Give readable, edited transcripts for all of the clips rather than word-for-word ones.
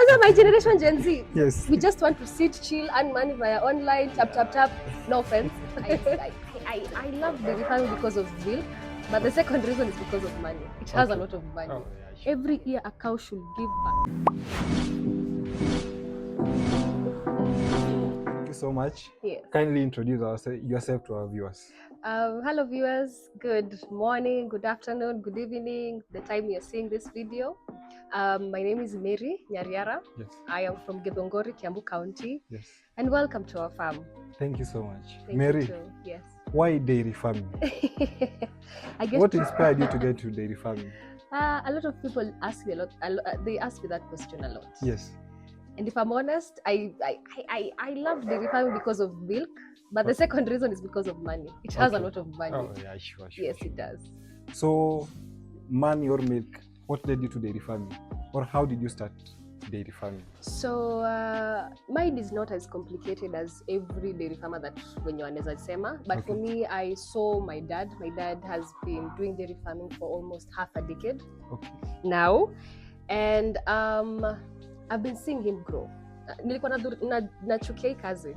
Kwanza my generation Gen Z. Yes. We just want to sit, chill, earn money via online, tap. No offense. I love dairy farming because of milk, but the second reason is because of money. It has a lot of money. Oh, yeah, sure. Every year a cow should give back. Thank you so much. Yes. Kindly introduce yourself to our viewers. Hello viewers, good morning, good afternoon, good evening, the time you're seeing this video. My name is Mary Nyariara. Yes. I am from Githongori, Kiambu County. Yes. And welcome to our farm. Thank you so much. Thank Mary, you too. Yes. why dairy farming? I guess What inspired you to get to dairy farming? a lot of people ask me they ask me that question a lot. Yes. And if I'm honest, I love dairy farming because of milk, but the second reason is because of money. It has a lot of money. Oh, yeah, sure. Yes, it does. So, money or milk, what led you to dairy farming? Or how did you start dairy farming? So, mine is not as complicated as every dairy farmer that when you're anaweza sema. But for me, I saw my dad. My dad has been doing dairy farming for almost half a decade now. And I've been seeing him grow. Nilikuwa nachukia kazi.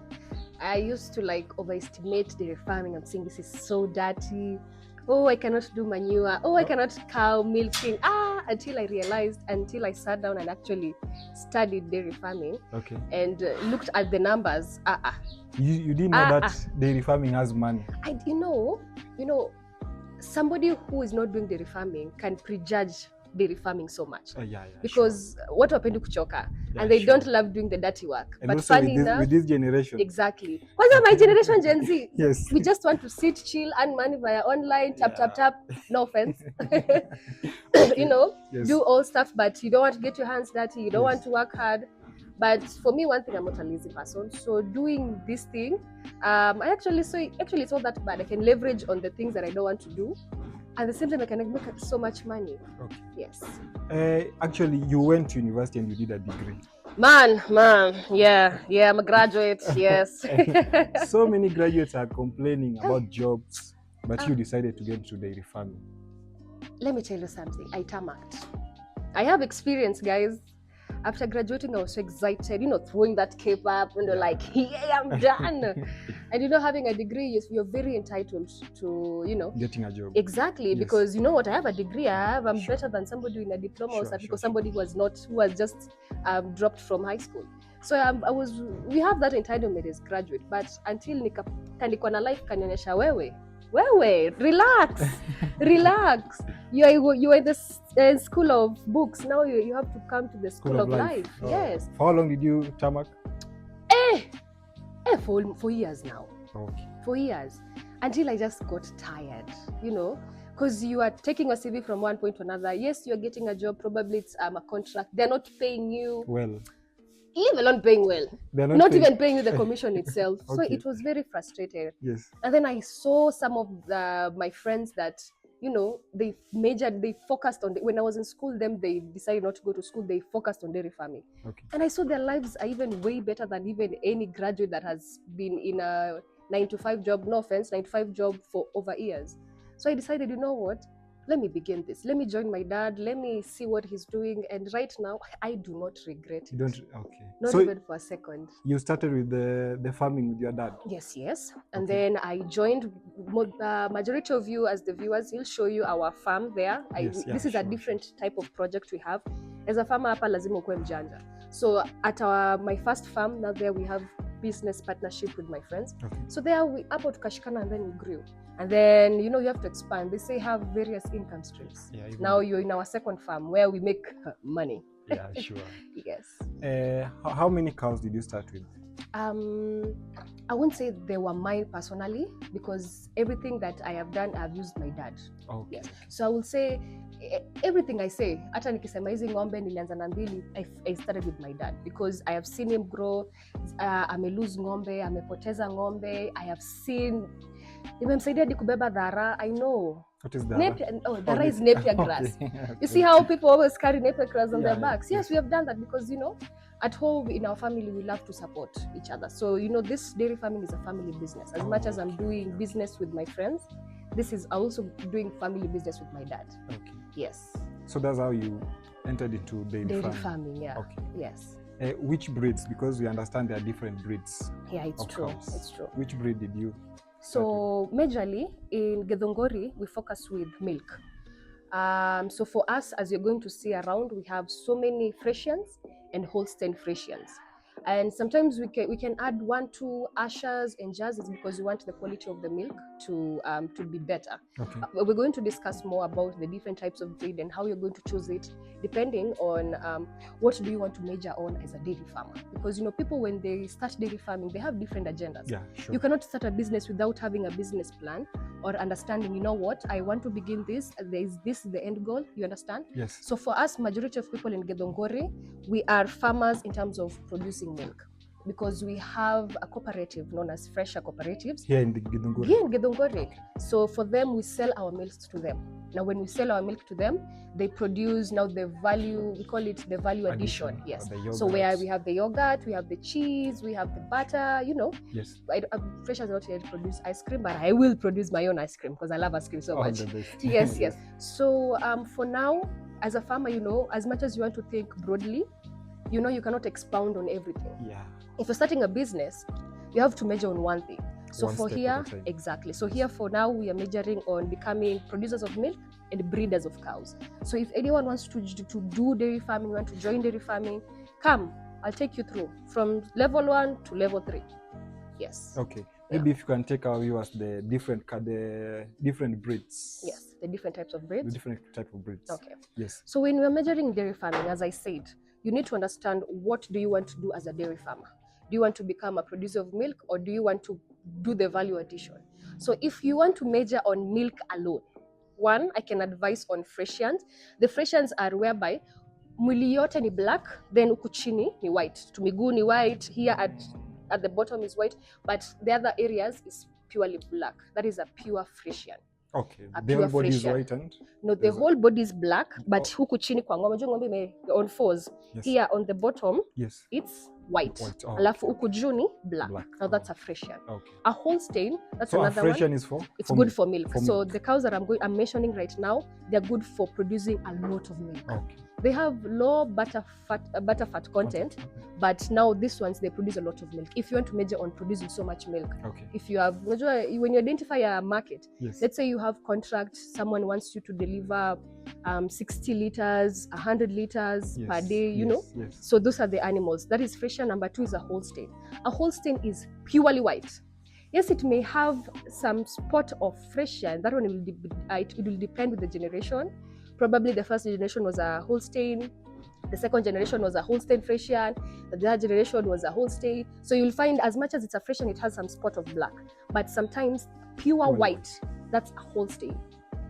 I used to like overestimate dairy farming. I'm saying this is so dirty. Oh, I cannot do manure. Oh, I cannot cow milking. Until I sat down and actually studied dairy farming and looked at the numbers. You didn't know that dairy farming has money? You know, somebody who is not doing dairy farming can prejudge dairy farming so much because what wapendi kuchoka and they don't love doing the dirty work. And but also funny enough, with this generation, exactly. Kwanza my generation Gen Z, yes, we just want to sit, chill, earn money via online, tap. No offense. You know, do all stuff, but you don't want to get your hands dirty. You don't want to work hard. But for me, one thing, I'm not a lazy person. So doing this thing, actually it's not that bad. I can leverage on the things that I don't want to do. At the same time, I can make so much money. Yes. Actually, you went to university and you did a degree. Man, yeah, I'm a graduate. Yes. So many graduates are complaining about jobs, but you decided to get into dairy farming. Let me tell you something. I tarmacked. I have experience, guys. After graduating, I was so excited, throwing that cape up and like, yeah, I'm done. And having a degree, you're very entitled to, getting a job. Exactly, because you know what? I have a degree. I'm better than somebody in a diploma or something, because somebody who was just dropped from high school. So we have that entitlement as graduate, but until nilikuwa na life kanionyesha wewe, relax. You are in the school of books. Now you have to come to the school of life. Yes. For how long did you tarmac? For years now. Okay. 4 years. Until I just got tired, because you are taking a CV from one point to another. Yes, you are getting a job. Probably it's a contract. They're not paying you well. Leave alone paying well. They're not even paying you the commission itself. So it was very frustrated. Yes. And then I saw some of my friends that, they focused on, when I was in school, they decided not to go to school. They focused on dairy farming. And I saw their lives are even way better than even any graduate that has been in a 9-to-5 job, no offense, 9-to-5 job for over years. So I decided, you know what? Let me begin this. Let me join my dad. Let me see what he's doing. And right now, I do not regret it. You don't? Okay. Not even for a second. You started with the farming with your dad? Yes. And then I joined. Majority of you, as the viewers, he'll show you our farm there. This is a different type of project we have. As a farmer, hapa lazima ukue mjanja. So at my first farm, now there we have business partnership with my friends. So there we about tukashikana and then we grew. And then, you have to expand. They say have various income streams. Now you're in our second farm where we make money. Yeah, sure. Yes. How many cows did you start with? I wouldn't say they were mine personally, because everything that I have done, I've used my dad. Okay. Yes. So I will say everything I say, hata nikisema hizi ng'ombe nilianza na mbili, I started with my dad, because I have seen him grow. Amelose ng'ombe, amepoteza ng'ombe. I have seen nimemsaidia hadi kubeba dhara. I know. What is dhara? Dhara is napier grass. You see how people always carry napier grass on their backs? Yes, we have done that because, at home in our family, we love to support each other. So, this dairy farming is a family business. As much as I'm doing business with my friends, this is also doing family business with my dad. Okay. Yes. So that's how you entered into dairy farming. farming, yeah. Okay. Yes. Which breeds? Because we understand there are different breeds. Yeah, it's of true. cows. It's true. Which breed did you? So majorly in Githunguri, we focus with milk. So for us, as you're going to see around, we have so many Friesians and Holstein Friesians. And sometimes we can add 1, 2 Ayrshire's and Jerseys because we want the quality of the milk to be better. Okay. We're going to discuss more about the different types of breed and how you're going to choose it, depending on what do you want to major on as a dairy farmer. Because people when they start dairy farming, they have different agendas. Yeah, sure. You cannot start a business without having a business plan or understanding, what, I want to begin this, this is the end goal, you understand? Yes. So for us, majority of people in Githunguri, we are farmers in terms of producing milk because we have a cooperative known as Fresher Cooperatives. Here in Githunguri? Here in Githunguri. So for them, we sell our milk to them. Now when we sell our milk to them, they produce now the value, we call it the value addition. Yes. So where we have the yogurt, we have the cheese, we have the butter, Yes. Fresh has not yet produced ice cream, but I will produce my own ice cream because I love ice cream so much. Yes, yes. So for now, as a farmer, as much as you want to think broadly, you cannot expound on everything. Yeah. If you're starting a business, you have to measure on one thing. So One for step here, at a time. exactly. So here for now, we are majoring on becoming producers of milk and breeders of cows. So if anyone wants to do dairy farming, want to join dairy farming, come, I'll take you through from level 1 to level 3. Yes. Okay. Maybe if you can take our viewers the different breeds. Yes, the different types of breeds. The different type of breeds. Okay. Yes. So when we're measuring dairy farming, as I said, you need to understand what do you want to do as a dairy farmer. Do you want to become a producer of milk or do you want to do the value addition? So if you want to measure on milk alone, one, I can advise on Friesians. The Friesians are whereby mwili yote ni black, then huku chini ni white. To miguu ni white, here at the bottom is white, but the other areas is purely black. That is a pure Friesian. Okay. The whole body is Friesian. white and? No, the whole body is black, but huku chini kwa ng'ombe, ng'ombe on fours. Yes. Here on the bottom, yes, it's white. Oh, Alafu huku juu ni black. Now that's a Friesian. Okay. A Holstein, that's so another a Friesian one. Is for? It's good for milk. For so milk. the cows that I'm mentioning right now, they're good for producing a lot of milk. Okay. They have low butter fat content, but now these ones, they produce a lot of milk. If you want to measure on producing so much milk, okay. If you have, when you identify a market, yes. let's say you have contract, someone wants you to deliver 60 liters, 100 liters yes. per day, yes. So those are the animals. That is Friesian. Number 2 is a Holstein. A Holstein is purely white. Yes, it may have some spot of Friesian. That one it will depend with the generation. Probably the first generation was a Holstein, the second generation was a Holstein Friesian, the third generation was a Holstein. So you'll find as much as it's a Friesian, it has some spot of black. But sometimes pure white, that's a Holstein.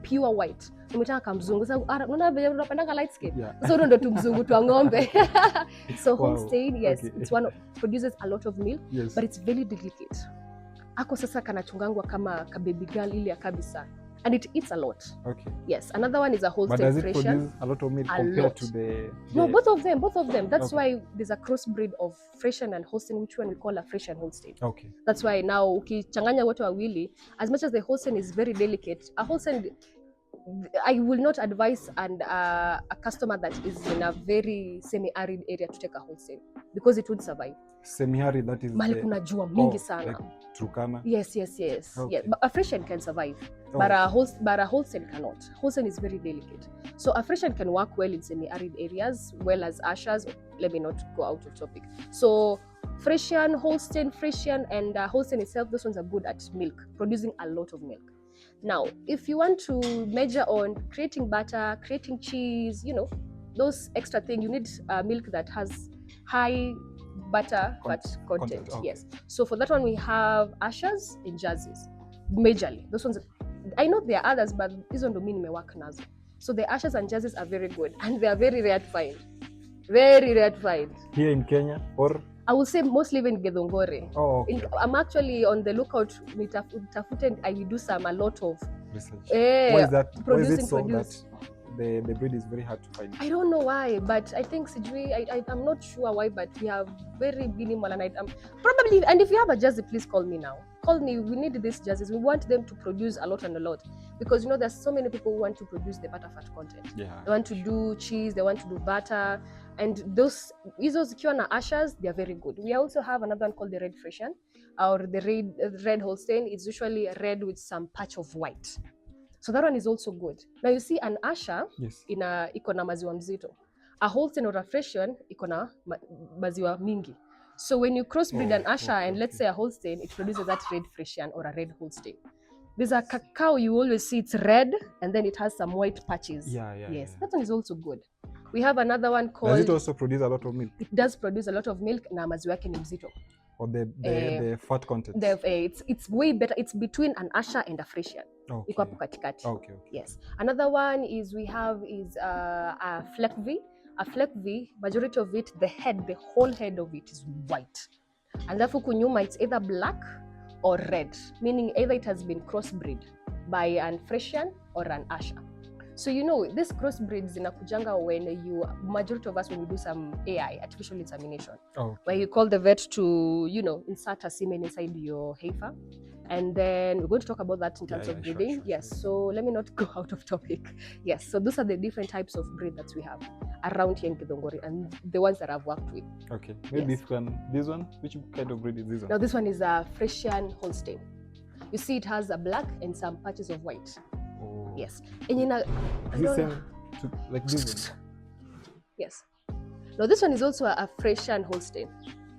Pure white. Umetaka mzungu. Unaona vile unapendanga light skin. So ndo tumzungu twa ng'ombe. So Holstein, yes, okay. It's produces a lot of milk, yes. But it's very delicate. Ako sasa kanachungangwa kama ka baby girl ile ya kabisa. And it eats a lot. Okay. Yes. Another one is a Holstein Friesian. But does it Friesian. produce a lot of milk compared to the... No, both of them. That's why there's a crossbreed of Friesian and Holstein, which one we call a Friesian Holstein. Okay. That's why now, ukichanganya wote wawili, as much as the Holstein is very delicate, a Holstein, I will not advise a customer that is in a very semi-arid area to take a Holstein because it would survive. Semi-arid, that is mahali kuna jua mingi sana. Like Turkana? Yes. Okay. Yeah, but a Friesian can survive, but a Holstein cannot. Holstein is very delicate. So a Friesian can work well in semi-arid areas, well as Ayrshire's. Let me not go out of topic. So Friesian, Holstein, Friesian, and Holstein itself, those ones are good at milk, producing a lot of milk. Now, if you want to measure on creating butter, creating cheese, those extra things, you need milk that has high butter fat content. Okay. Yes. So for that one, we have Ayrshire's and Jerseys, majorly. Those ones, I know there are others, but these ones don't mean me work nazo. So the Ayrshire's and Jerseys are very good, and they are very rare to find. Very rare to find. Here in Kenya, or? I will say mostly in Githunguri. Oh, okay. I'm actually on the lookout. I will do a lot of research. Why is that? Why is it so that the breed is very hard to find? I don't know why, but I think I'm not sure why, but we have very minimal, and probably. And if you have a Jersey, please call me now. Call me. We need these Jerseys. We want them to produce a lot and a lot. because you know there's so many people who want to produce the butter fat content. Yeah. They want to do cheese, they want to do butter, and those zikiwa na Ayrshire's, they are very good. We also have another one called the red Friesian or the red Holstein. It's usually red with some patch of white. So that one is also good. Now you see an Ayrshire Yes. iko na maziwa mzito. A Holstein or a Friesian iko na maziwa mingi. So when you crossbreed an Ayrshire and let's say a Holstein, it produces that red Friesian or a red Holstein. There's a cacao, you always see it's red and then it has some white patches. Yes, that one is also good. We have another one called... Does it also produce a lot of milk? It does produce a lot of milk na maziwa yake ni mzito. Or the fat content? It's way better. It's between an Ayrshire and a Friesian. Okay. Iko hapo katikati. Okay. Yes. Another one is a Fleck V. A Fleck V, majority of it, the whole head of it is white. And alafu kunyuma it's either black or red, meaning either it has been crossbreed by an Friesian or an Ayrshire. So you know, this crossbreeds inakujanga when majority of us, when we do some AI, artificial insemination, where you call the vet to, you know, insert a semen inside your heifer. And then we're going to talk about that in terms of breeding. Sure. Yes, so let me not go out of topic. Yes, so those are the different types of breed that we have around here in Kidongori and the ones that I've worked with. Okay, maybe if you can, this one, which kind of breed is this one? Now this one is a Friesian Holstein. You see it has a black and some patches of white. Oh. Yes. And like this one? Yes. Now this one is also a Friesian Holstein.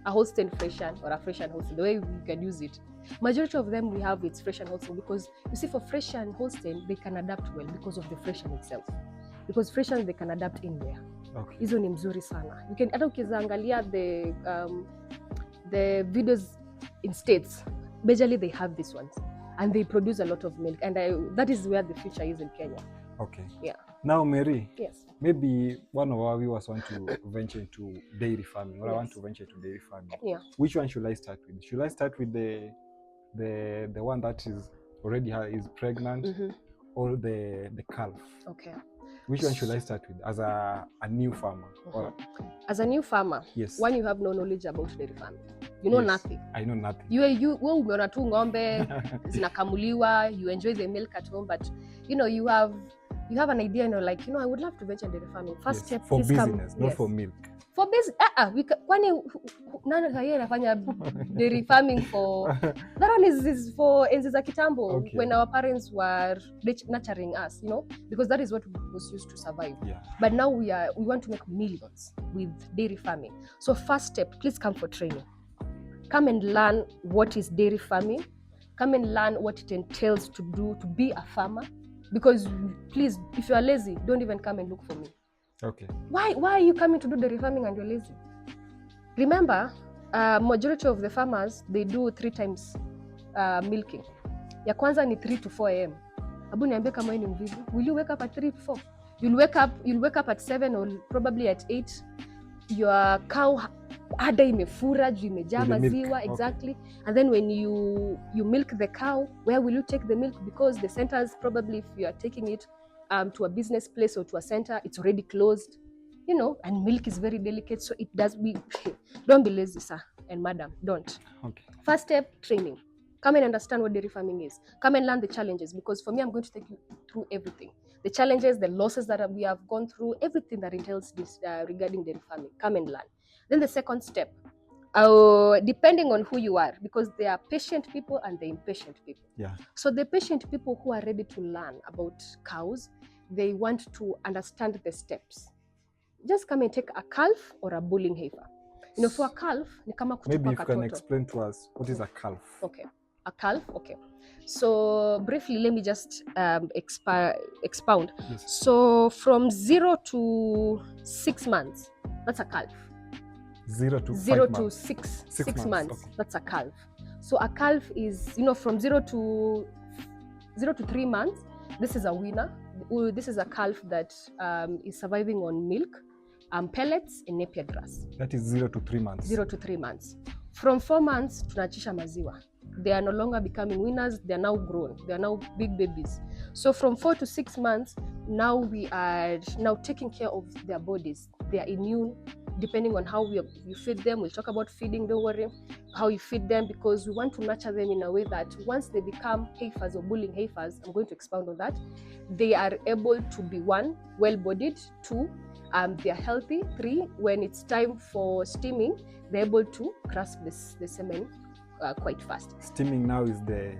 A Holstein Friesian or a Friesian Holstein, the way we can use it. Majority of them we have it's Friesian Holstein because you see for Friesian Holstein they can adapt well because of the Friesian itself. Because Friesian they can adapt anywhere. Okay. Hizo ni mzuri sana. You can hata ukiangalia the videos in States, majorly they have these ones and they produce a lot of milk and that is where the future is in Kenya. Okay. Yeah. Now Mary. Yes. Maybe one of our viewers want to venture into dairy farming or I want to venture into dairy farming. Yeah. Which one should I start with? Should I start with the one that is already is pregnant or the calf? Okay. Which one should I start with as a new farmer? Or as a new farmer, yes. One, you have no knowledge about dairy farming. You know nothing. I know nothing. You umeona tu ng'ombe zinakamuliwa, you enjoy the milk at home, but you know you have an idea, you know, like, you know, I would love to venture dairy farming. First step, for business, not for milk. For business, kwani nani kaya anafanya dairy farming for that one is for enzi za kitambo when our parents were nurturing us, you know, because that is what was used to survive. Yeah. But now we want to make millions with dairy farming. So first step, please come for training. Come and learn what is dairy farming. Come and learn what it entails to do to be a farmer. Because please, if you are lazy, don't even come and look for me. Okay. Why are you coming to do dairy farming and you're lazy? Remember, majority of the farmers, they do 3 times milking. Ya kwanza ni 3 to 4 a.m. Abu niambie kama ni mvivu. Will you wake up at 3 to 4? You'll wake up at 7 or probably at 8. Your cow ada imefura, imejaa maziwa, exactly. And then when you milk the cow, where will you take the milk? Because the centers, probably if you are taking it to a business place or to a center, it's already closed, you know, and milk is very delicate, so don't be lazy, sir and madam, don't. Okay. First step, training. Come and understand what dairy farming is. Come and learn the challenges, because for me, I'm going to take you through everything. The challenges, the losses that we have gone through, everything that entails this regarding dairy farming. Come and learn. Then the second step, depending on who you are, because there are patient people and the impatient people. Yeah. So the patient people who are ready to learn about cows, they want to understand the steps. Just come and take a calf or a bulling heifer. You know, for a calf, ni kama kutupa maybe if you can katoto. explain to us what is a calf. Okay. A calf, okay. So briefly, let me just expound. Yes. So from 0 to 6 months, that's a calf. 0 to 6 months, okay. That's a calf. So a calf is, you know, from 0 to 3 months, this is a winner. This is a calf that is surviving on milk, pellets, and napier grass. That is 0 to 3 months. 0 to 3 months. From 4 months, tunachisha maziwa. They are no longer becoming winners. They are now grown. They are now big babies. So from 4 to 6 months, now we are now taking care of their bodies. They are immune. depending on how you feed them. We'll talk about feeding, don't worry, how you feed them, because we want to nurture them in a way that once they become heifers or bulling heifers, I'm going to expound on that, they are able to be, 1, well-bodied, 2, they are healthy, 3, when it's time for steaming, they're able to grasp the semen quite fast. Steaming now is the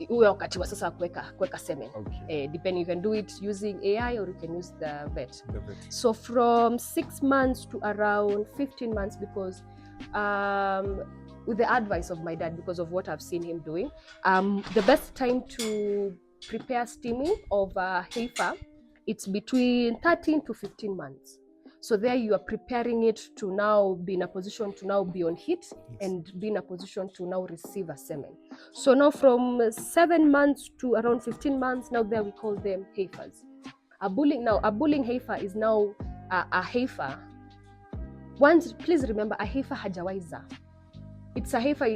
uwe wakati wa sasa kuweka semen. Okay. Depending, you can do it using AI or you can use the vet. So from 6 months to around 15 months, because with the advice of my dad, because of what I've seen him doing, the best time to prepare steaming of a heifer, it's between 13 to 15 months. So there you are preparing it to now be in a position to now be on heat and be in a position to now receive a semen. So now from 7 months to around 15 months, now there we call them heifers. A bulling heifer is now a heifer. Once, please remember, a heifer hajawaiza. It's a heifer.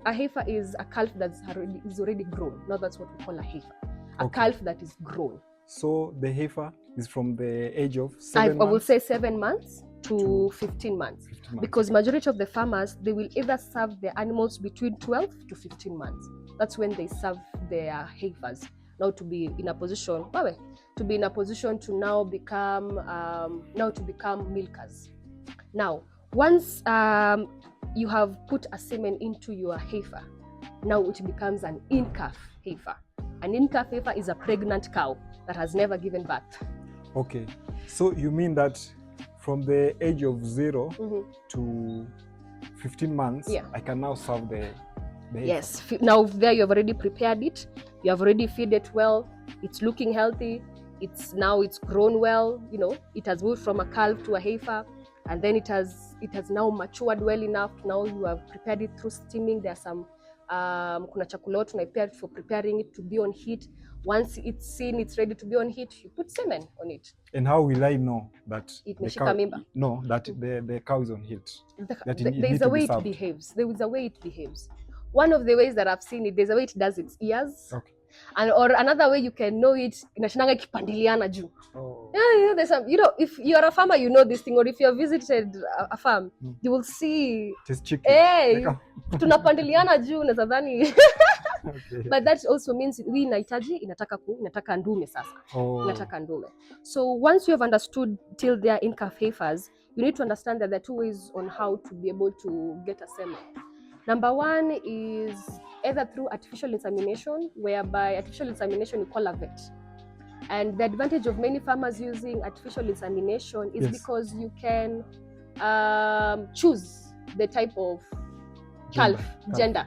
A heifer is a calf that's already grown. Now that's what we call a heifer. A calf that is grown. So the heifer is from the age of 7 months? I will say 7 months to 15 months. Because majority of the farmers, they will either serve their animals between 12 to 15 months. That's when they serve their heifers. Now to be in a position, to now become milkers. Now, once you have put a semen into your heifer, now it becomes an in-calf heifer. An in-calf heifer is a pregnant cow that has never given birth. Okay, so you mean that from the age of 0 to 15 months, I can now serve the heifer? Yes, now there you have already prepared it, you have already fed it well, it's looking healthy, it's grown well, it has moved from a calf to a heifer, and then it has now matured well enough. Now you have prepared it through steaming. There are some kuna chakula tunaipair for preparing it to be on heat. Once it's seen it's ready to be on heat, you put semen on it. And how will I know that the cow is on heat? There is a way it behaves. There is a way it behaves. One of the ways that I've seen it, there's a way it does its ears. Okay. Or another way you can know it, inashinanga kipandiliana juu. Yeah, there's some, if you're a farmer, you know this thing, or if you have visited a farm, you will see. Just chicken. Hey, tunapandiliana juu na zadhani. But that also means we inataka ndume sasa. Inataka ndume. So once you have understood till they are in-calf heifers, you need to understand that there are 2 ways on how to be able to get a semen. Number 1 is either through artificial insemination, whereby artificial insemination you call a vet. And the advantage of many farmers using artificial insemination is because you can choose the type of calf, gender,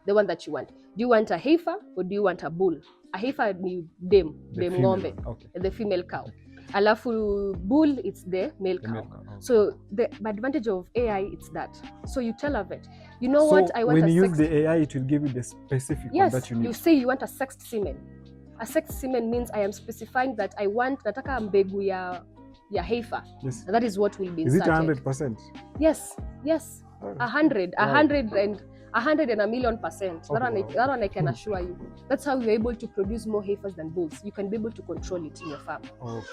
the one that you want. Do you want a heifer or do you want a bull? A heifer ni dem ng'ombe, the female cow. Alafu bull, it's the male cow. So the advantage of AI, it's that. So you tell a vet, I want a sex. When you use the AI, it will give you the specific one that you need. You say you want a sexed semen. A sexed semen means I am specifying that I want nataka mbegu ya heifer. Yes. And that is what will be inserted. Is it 100%? Yes. 100 and a million %. That one I can assure you. That's how you're able to produce more heifers than bulls. You can be able to control it in your farm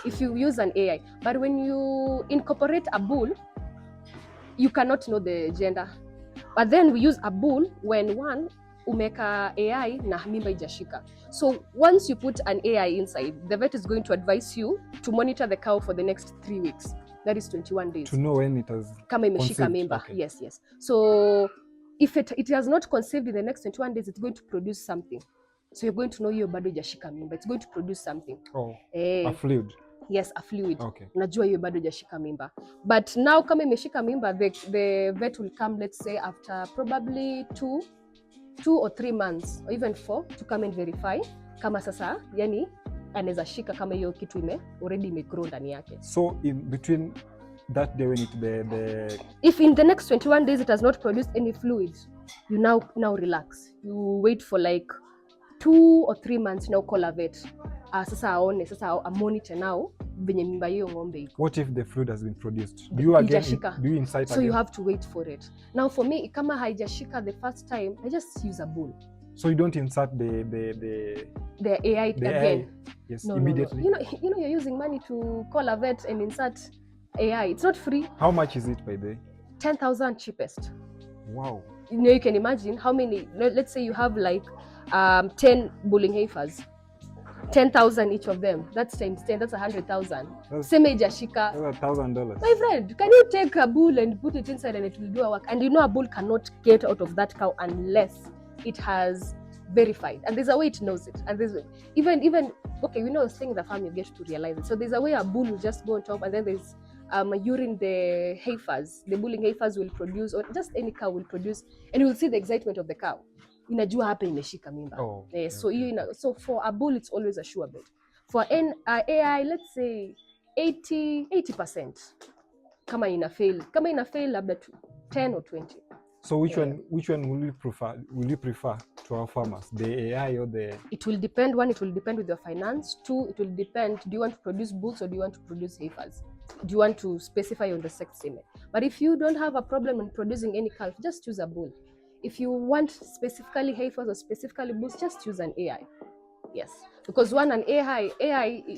if you use an AI. But when you incorporate a bull, you cannot know the gender. But then we use a bull when umeka AI na mimba ijashika. So once you put an AI inside, the vet is going to advise you to monitor the cow for the next 3 weeks. That is 21 days. To know when it has kama imeshika mimba. Okay. Yes. So if it has not conceived in the next 21 days, it's going to produce something. So you're going to know hiyo bado hajashika mimba. It's going to produce something. A fluid. Yes, a fluid. Okay. Unajua hiyo bado hajashika mimba. But now kama imeshika mimba, the vet will come, let's say after probably 2 or 3 months or even 4 to come and verify kama sasa yani anaweza shika kama hiyo kitu already imegrow ndani yake. So in between that day when if in the next 21 days it has not produced any fluid, you now relax. You wait for like 2 or 3 months, now call a vet. Sasa aone, sasa a monitor now venye mimba hiyo ng'ombe iko. What if the fluid has been produced? Do you insert so again? You have to wait for it. Now for me, kama haijashika the first time, I just use a bull. So you don't insert the AI again? Yes, no, immediately. No. You're using money to call a vet and insert AI. It's not free. How much is it by the 10,000 cheapest. Wow. You can imagine how many, let's say you have like 10 bulling heifers, 10,000 each of them. That's times 10, that's 100,000. Same age Ashika. That's $1,000. My friend, can you take a bull and put it inside and it will do our work? And a bull cannot get out of that cow unless it has verified. And there's a way it knows it. And there's even okay, staying in the farm, you get to realize it. So there's a way a bull will just go on top, and then there's urine the heifers, the bulling heifers will produce, or just any cow will produce, and you will see the excitement of the cow. Inajua hapa imeshika mimba. So for a bull, it's always a sure bet. For AI, let's say 80%. Kama ina fail labda 10 or 20. So which one will you prefer to our farmers, the AI or the? It will depend. One, it will depend with your finance. Two, it will depend. Do you want to produce bulls or do you want to produce heifers? Do you want to specify on the sex semen? But if you don't have a problem in producing any calf, just choose a bull. If you want specifically heifers or specifically bulls, just choose an AI. Yes, because an AI,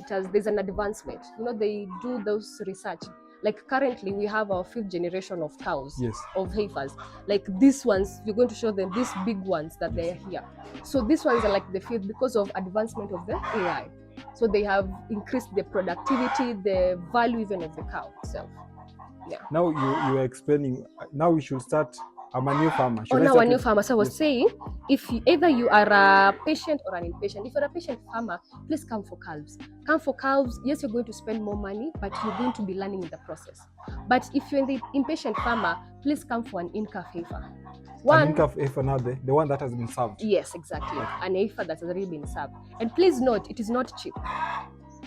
there's an advancement. They do those research. Like currently, we have our 5th generation of cows, of heifers. Like these ones, we're going to show them these big ones that they're here. So these ones are like the 5th because of advancement of the AI. So they have increased the productivity, the value even of the cow itself. Yeah. Now you are explaining. Now we should start. I'm a new farmer. Now a new farmer. So I was saying, if either you are a patient or an impatient. If you're a patient farmer, please come for calves. Come for calves. Yes, you're going to spend more money, but you're going to be learning in the process. But if you're the impatient farmer, please come for an in-calf heifer. An in-calf heifer now, the one that has been served. Yes, exactly. An heifer that has already been served. And please note, it is not cheap.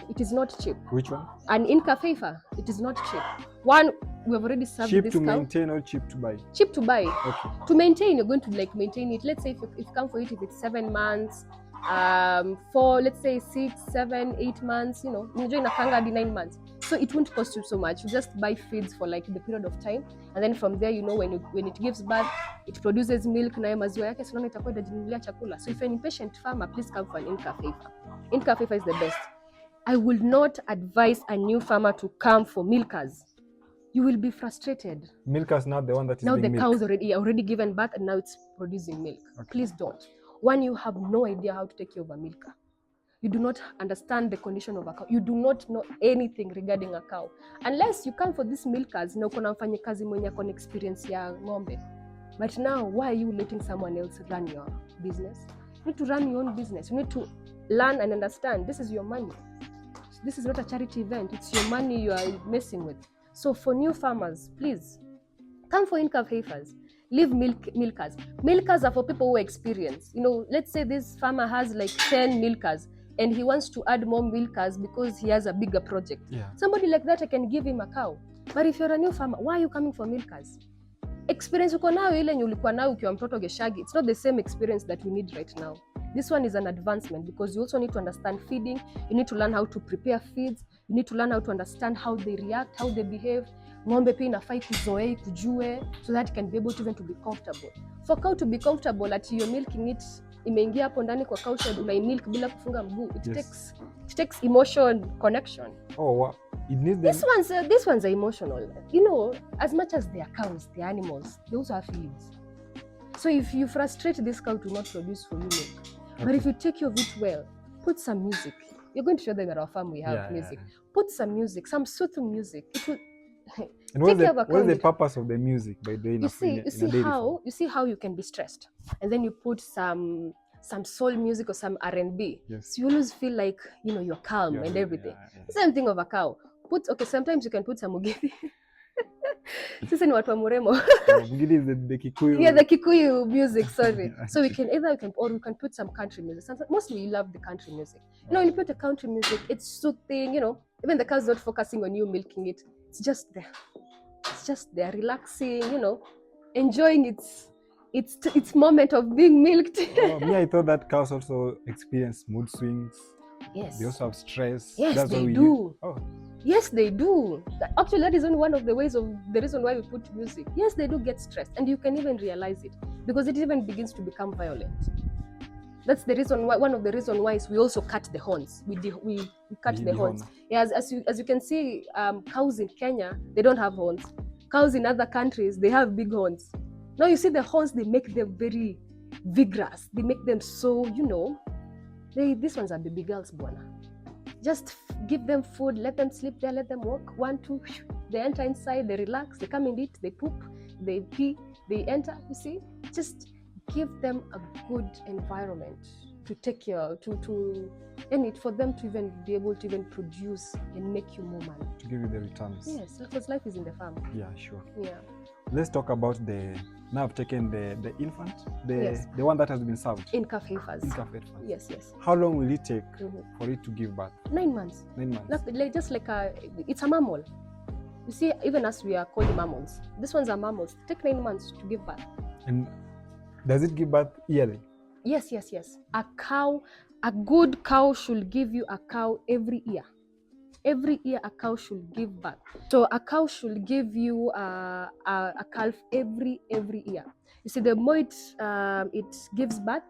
It is not cheap. Which one? An in-calf heifer. It is not cheap. One, we have already served cheap this to cow. Maintain or cheap to buy? Cheap to buy. Okay. To maintain, you're going to maintain it. Let's say if you come for it, if it's 7 months, for let's say 6, 7, 8 months, enjoy nakanga 9 months. So it won't cost you so much. You just buy feeds for like the period of time, and then from there, when it gives birth, it produces milk na maziwa yake sinaona itakuwa inajinunulia chakula. So if you're an impatient farmer, please come for an in-calf heifer. In-calf heifer is the best. I will not advise a new farmer to come for milkers. You will be frustrated. Milkers now the one that is now being the cow's already given birth and now it's producing milk. Okay. Please don't. One, you have no idea how to take care of a milker. You do not understand the condition of a cow. You do not know anything regarding a cow. Unless you come for these milkers, na ukona mfanyikazi mwenye akona experience ya ng'ombe. But now, why are you letting someone else run your business? You need to run your own business. You need to learn and understand this is your money. This is not a charity event. It's your money you are messing with. So for new farmers, please come for in-calf heifers. Leave milkers. Milkers are for people who experience. Let's say this farmer has like 10 milkers and he wants to add more milkers because he has a bigger project. Yeah. Somebody like that, I can give him a cow. But if you're a new farmer, why are you coming for milkers? Experience uko nayo ile ulikuwa nayo ukiwa mtoto geshagi. It's not the same experience that we need right now. This one is an advancement because you also need to understand feeding. You need to learn how to prepare feeds. You need to learn how to understand how they react, how they behave. Ng'ombe pia inafai kuzoea kujue so that it can be able to even to be comfortable. For cow to be comfortable at you're milking it, imeingia hapo ndani kwa cow shed unaimilk bila kufunga mguu. It takes emotion connection. Oh, wow. It needs these ones are emotional. As much as they are cows, they are animals. They also have feelings. So if you frustrate this cow to not produce for you milk, but if you take care of it well, put some music. You're going to show them at our farm we have music. Yeah. Put some music, some soothing music. It will and what's the purpose of the music by doing you see how you can be stressed, and then you put some soul music or some R&B. Yes. So you always feel like you're calm and everything. Same thing of a cow. Sometimes you can put some mugithi. Sisi ni watu wa Muremo. Mugithi is the Kikuyu. Yeah, the Kikuyu music, sorry. So we can put some country music. Mostly you love the country music. When you put a country music, it's soothing, even the cow's not focusing on you milking it. It's just there. It's just there, relaxing, enjoying its moment of being milked. Me, I thought that cows also experience mood swings. Yes. They also have stress. Yes, they do. Yes, they do. Actually, that is only one of the reason why we put music. Yes, they do get stressed, and you can even realize it because it even begins to become violent. That's the reason why, one of the reasons why is we also cut the horns. We cut the horns. Yeah, as you can see, cows in Kenya, they don't have horns. Cows in other countries, they have big horns. Now you see the horns, they make them very vigorous. They make them so, you know, these ones are baby girls, bwana. Just give them food, let them sleep there, let them walk. 1, 2, they enter inside, they relax, they come and eat, they poop, they pee, they enter, you see? Just give them a good environment to take care, and for them to even be able to even produce and make you more money. To give you the returns. Yes, because life is in the farm. Yeah, sure. Yeah. Let's talk about now I've taken the infant, the one that has been served. In calf heifers. In calf heifers. Yes, yes. How long will it take for it to give birth? 9 months. 9 months. Just like it's a mammal. You see, even as we are called mammals, these ones are mammals. Take 9 months to give birth. And does it give birth yearly? Yes, yes, yes. A good cow should give you a cow every year. Every year a cow should give birth. So a cow should give you a calf every year. You see, the more it gives birth,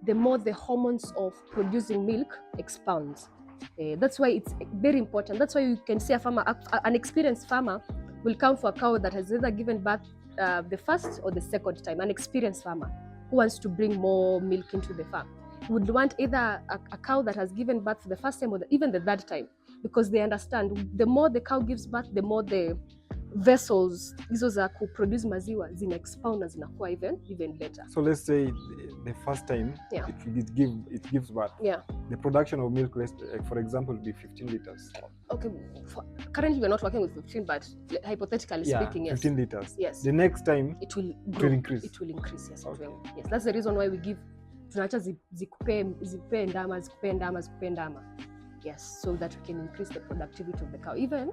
the more the hormones of producing milk expounds. That's why it's very important. That's why you can see an experienced farmer will come for a cow that has either given birth the first or the second time. An experienced farmer who wants to bring more milk into the farm would want either a cow that has given birth for the first time or even the third time, because they understand the more the cow gives birth, the more the vessels hizo za kuproduce maziwa zina expound na zinakuwa even better. So let's say the first time it gives birth. Yeah. The production of milk, for example, will be 15 liters. Okay. Currently we're not working with 15, but hypothetically speaking, yes. 15 liters. Yes. The next time it will increase. It will increase, yes. Okay. Yes. That's the reason why we give tunaacha zikupe ndama. Yes, so that we can increase the productivity of the cow. Even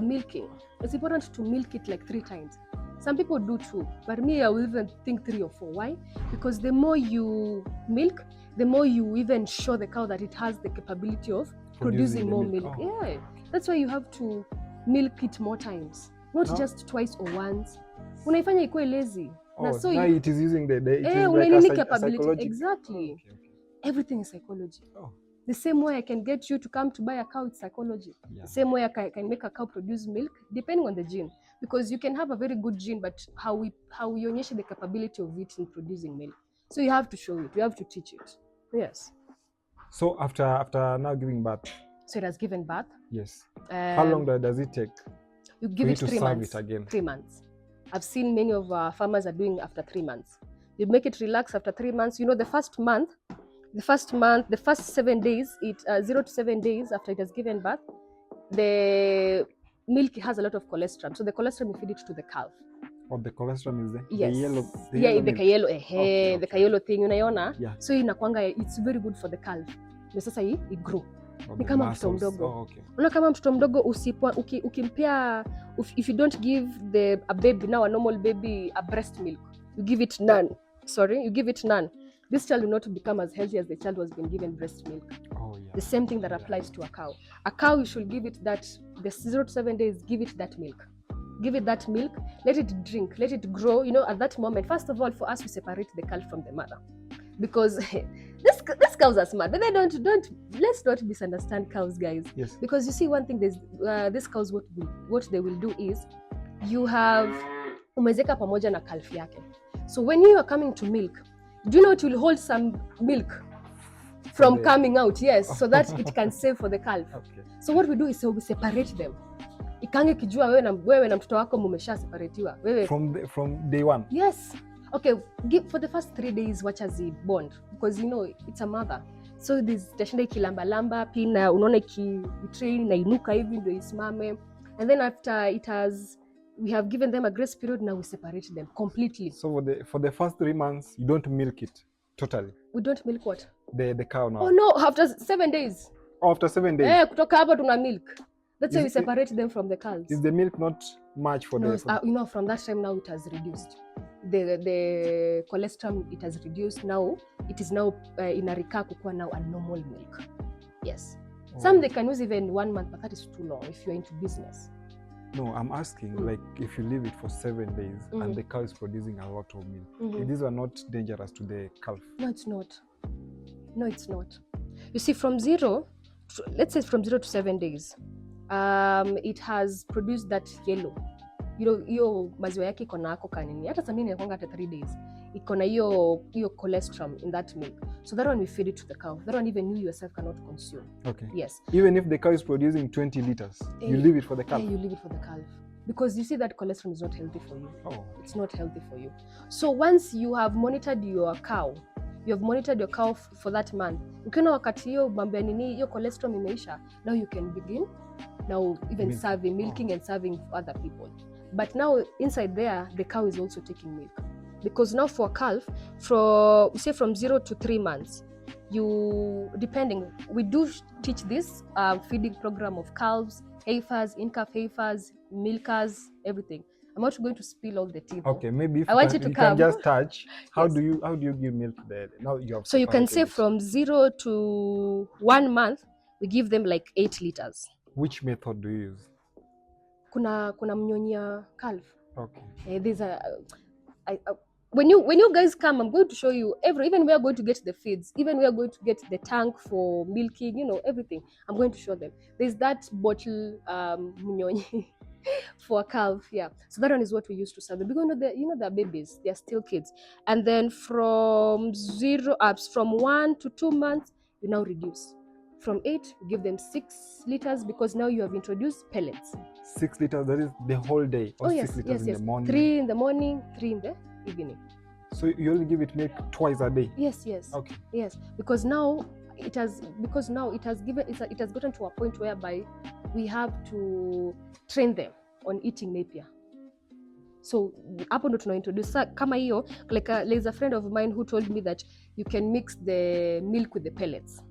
milking, it's important to milk it like 3 times. Some people do 2, but me, I will even think 3 or 4. Why? Because the more you milk, the more you even show the cow that it has the capability of producing more milk. Oh. Yeah, that's why you have to milk it more times, not just twice or once. Unaifanya ikuwe lazy. So now it is using the capability. Exactly. Okay. Everything is psychology. Oh. The same way I can get you to come to buy a cow, it's psychology. Yeah. The same way I can make a cow produce milk, depending on the gene. Because you can have a very good gene, but how we onyeshe the capability of it in producing milk. So you have to show it, you have to teach it. Yes. So after now giving birth. So it has given birth. Yes. How long does it take? You give it 3 months. It again? 3 months. I've seen many of our farmers are doing after 3 months. You make it relax after 3 months. You know, the first 7 days, 0 to 7 days after it has given birth, the milk has a lot of cholesterol. So the cholesterol, you feed it to the calf. Oh, the cholesterol is there? Yes. The yellow the kayelo thing, unaiona? Yeah. So it's very good for the calf. Ndio sasa grow. Ni kama mtoto mdogo. Oh, okay. Unaona kama mtoto mdogo ukimpea, if you don't give a baby now, a normal baby, a breast milk, you give it none. This child will not become as healthy as the child was been given breast milk. Oh, yeah. The same thing that applies to a cow. A cow, you should give it the 0 to 7 days, give it that milk. Give it that milk, let it drink, let it grow. You know, at that moment, first of all, for us, we separate the calf from the mother. Because these cows are smart, but let's not misunderstand cows, guys. Yes. Because you see, one thing, these cows, what they will do is, you have umezeka pamoja na calf yake. So when you are coming to milk, do you know it will hold some milk from coming out? Yes, so that it can save for the calf. Okay. So what we do is we separate them. Ikange kijua wewe na mtoto wako mumesha separatiwa. From day 1. Yes. Okay, for the first 3 days watch as he bond, because you know it's a mother. So this tashinda ikilamba pina unaona ikitrain na inuka hivi ndio isimame. And then after we have given them a grace period, now we separate them completely. So for the first 3 months, you don't milk it totally? We don't milk what? The cow now. Oh no, after 7 days. Oh, after 7 days? Kutoka hapo tuna milk. That's why we separate them from the calves. Is the milk not much for you know, from that time now it has reduced. The cholesterol, it has reduced. Now it is now inarika kukua now a normal milk. Yes. Oh. Some they can use even 1 month, but that is too long if you're into business. No, I'm asking, like, if you leave it for 7 days and the cow is producing a lot of milk, these are not dangerous to the calf? No, it's not. No, it's not. You see, from 0, let's say from 0 to 7 days, it has produced that yellow. Hiyo maziwa yake iko na ako kanini. Hata samini inakuanga hata 3 days. Iko na hiyo cholesterol in that milk. So that one we feed it to the cow. That one even you yourself cannot consume. Okay. Yes. Even if the cow is producing 20 liters, you leave it for the calf? Yeah, you leave it for the calf. Because you see that cholesterol is not healthy for you. Oh. It's not healthy for you. So once you have monitored your cow, for that month, ukiona wakati hiyo mambo ya nini, hiyo cholesterol imeisha, now you can begin now even serving, milking and serving other people. But now inside there, the cow is also taking milk. Because now for a calf, from 0 to 3 months, we do teach this feeding program of calves, heifers, in-calf heifers, milkers, everything. I'm not going to spill all the tea. Okay, maybe if I want you to come. can just touch. How Yes. do you give milk there? Now you have. So you can say from 0 to 1 month, we give them like 8 liters. Which method do you use? Kuna mnyonya calf. Okay. These are when you guys come, I'm going to show you even we are going to get the feeds, even we are going to get the tank for milking, everything. I'm going to show them. There's that bottle mnyonyi for a calf, yeah. So that one is what we used to serve them because they're babies, they're still kids. And then from 1 to 2 months, you now reduce. From 8, you give them 6 liters because now you have introduced pellets. 6 liters, that is the whole day? Or 6 liters in the morning? 3 in the morning, 3 in the evening. So you only give it milk twice a day? Yes. Okay. Yes, because now it has gotten to a point whereby we have to train them on eating napier. So hapo ndo tunaintroduce kama hiyo, like there's a friend of mine who told me that you can mix the milk with the pellets.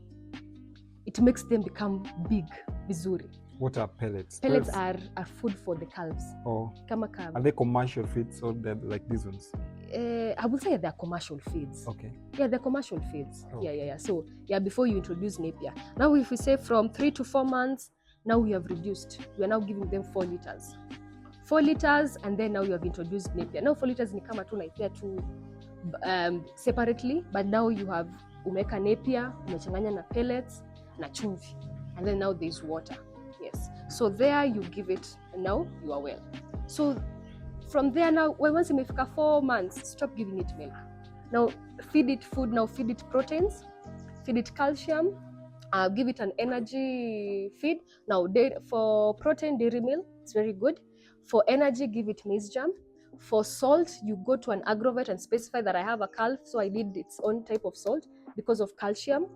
It makes them become big, vizuri. What are pellets? Pellets are food for the calves. Oh. Kama calves. Are they commercial feeds or they're like these ones? I would say they're commercial feeds. Okay. Yeah, they're commercial feeds. Oh. Yeah. So before you introduce napier. Now if we say from 3 to 4 months, now we have reduced. We are now giving them 4 liters. 4 liters, and then now you have introduced napier. Now 4 liters ni kama tu naipea tu separately, but now you have umeka napier, umechanganya na pellets na chumvi, and then now there's water. Yes. So there you give it, and now you are well. So from there now, once imefika 4 months, stop giving it milk. Now feed it food. Now feed it proteins, feed it calcium. Give it an energy feed. Now for protein, dairy meal, it's very good. For energy, give it maize germ. For salt, you go to an agrovet and specify that I have a calf, so I need its own type of salt because of calcium.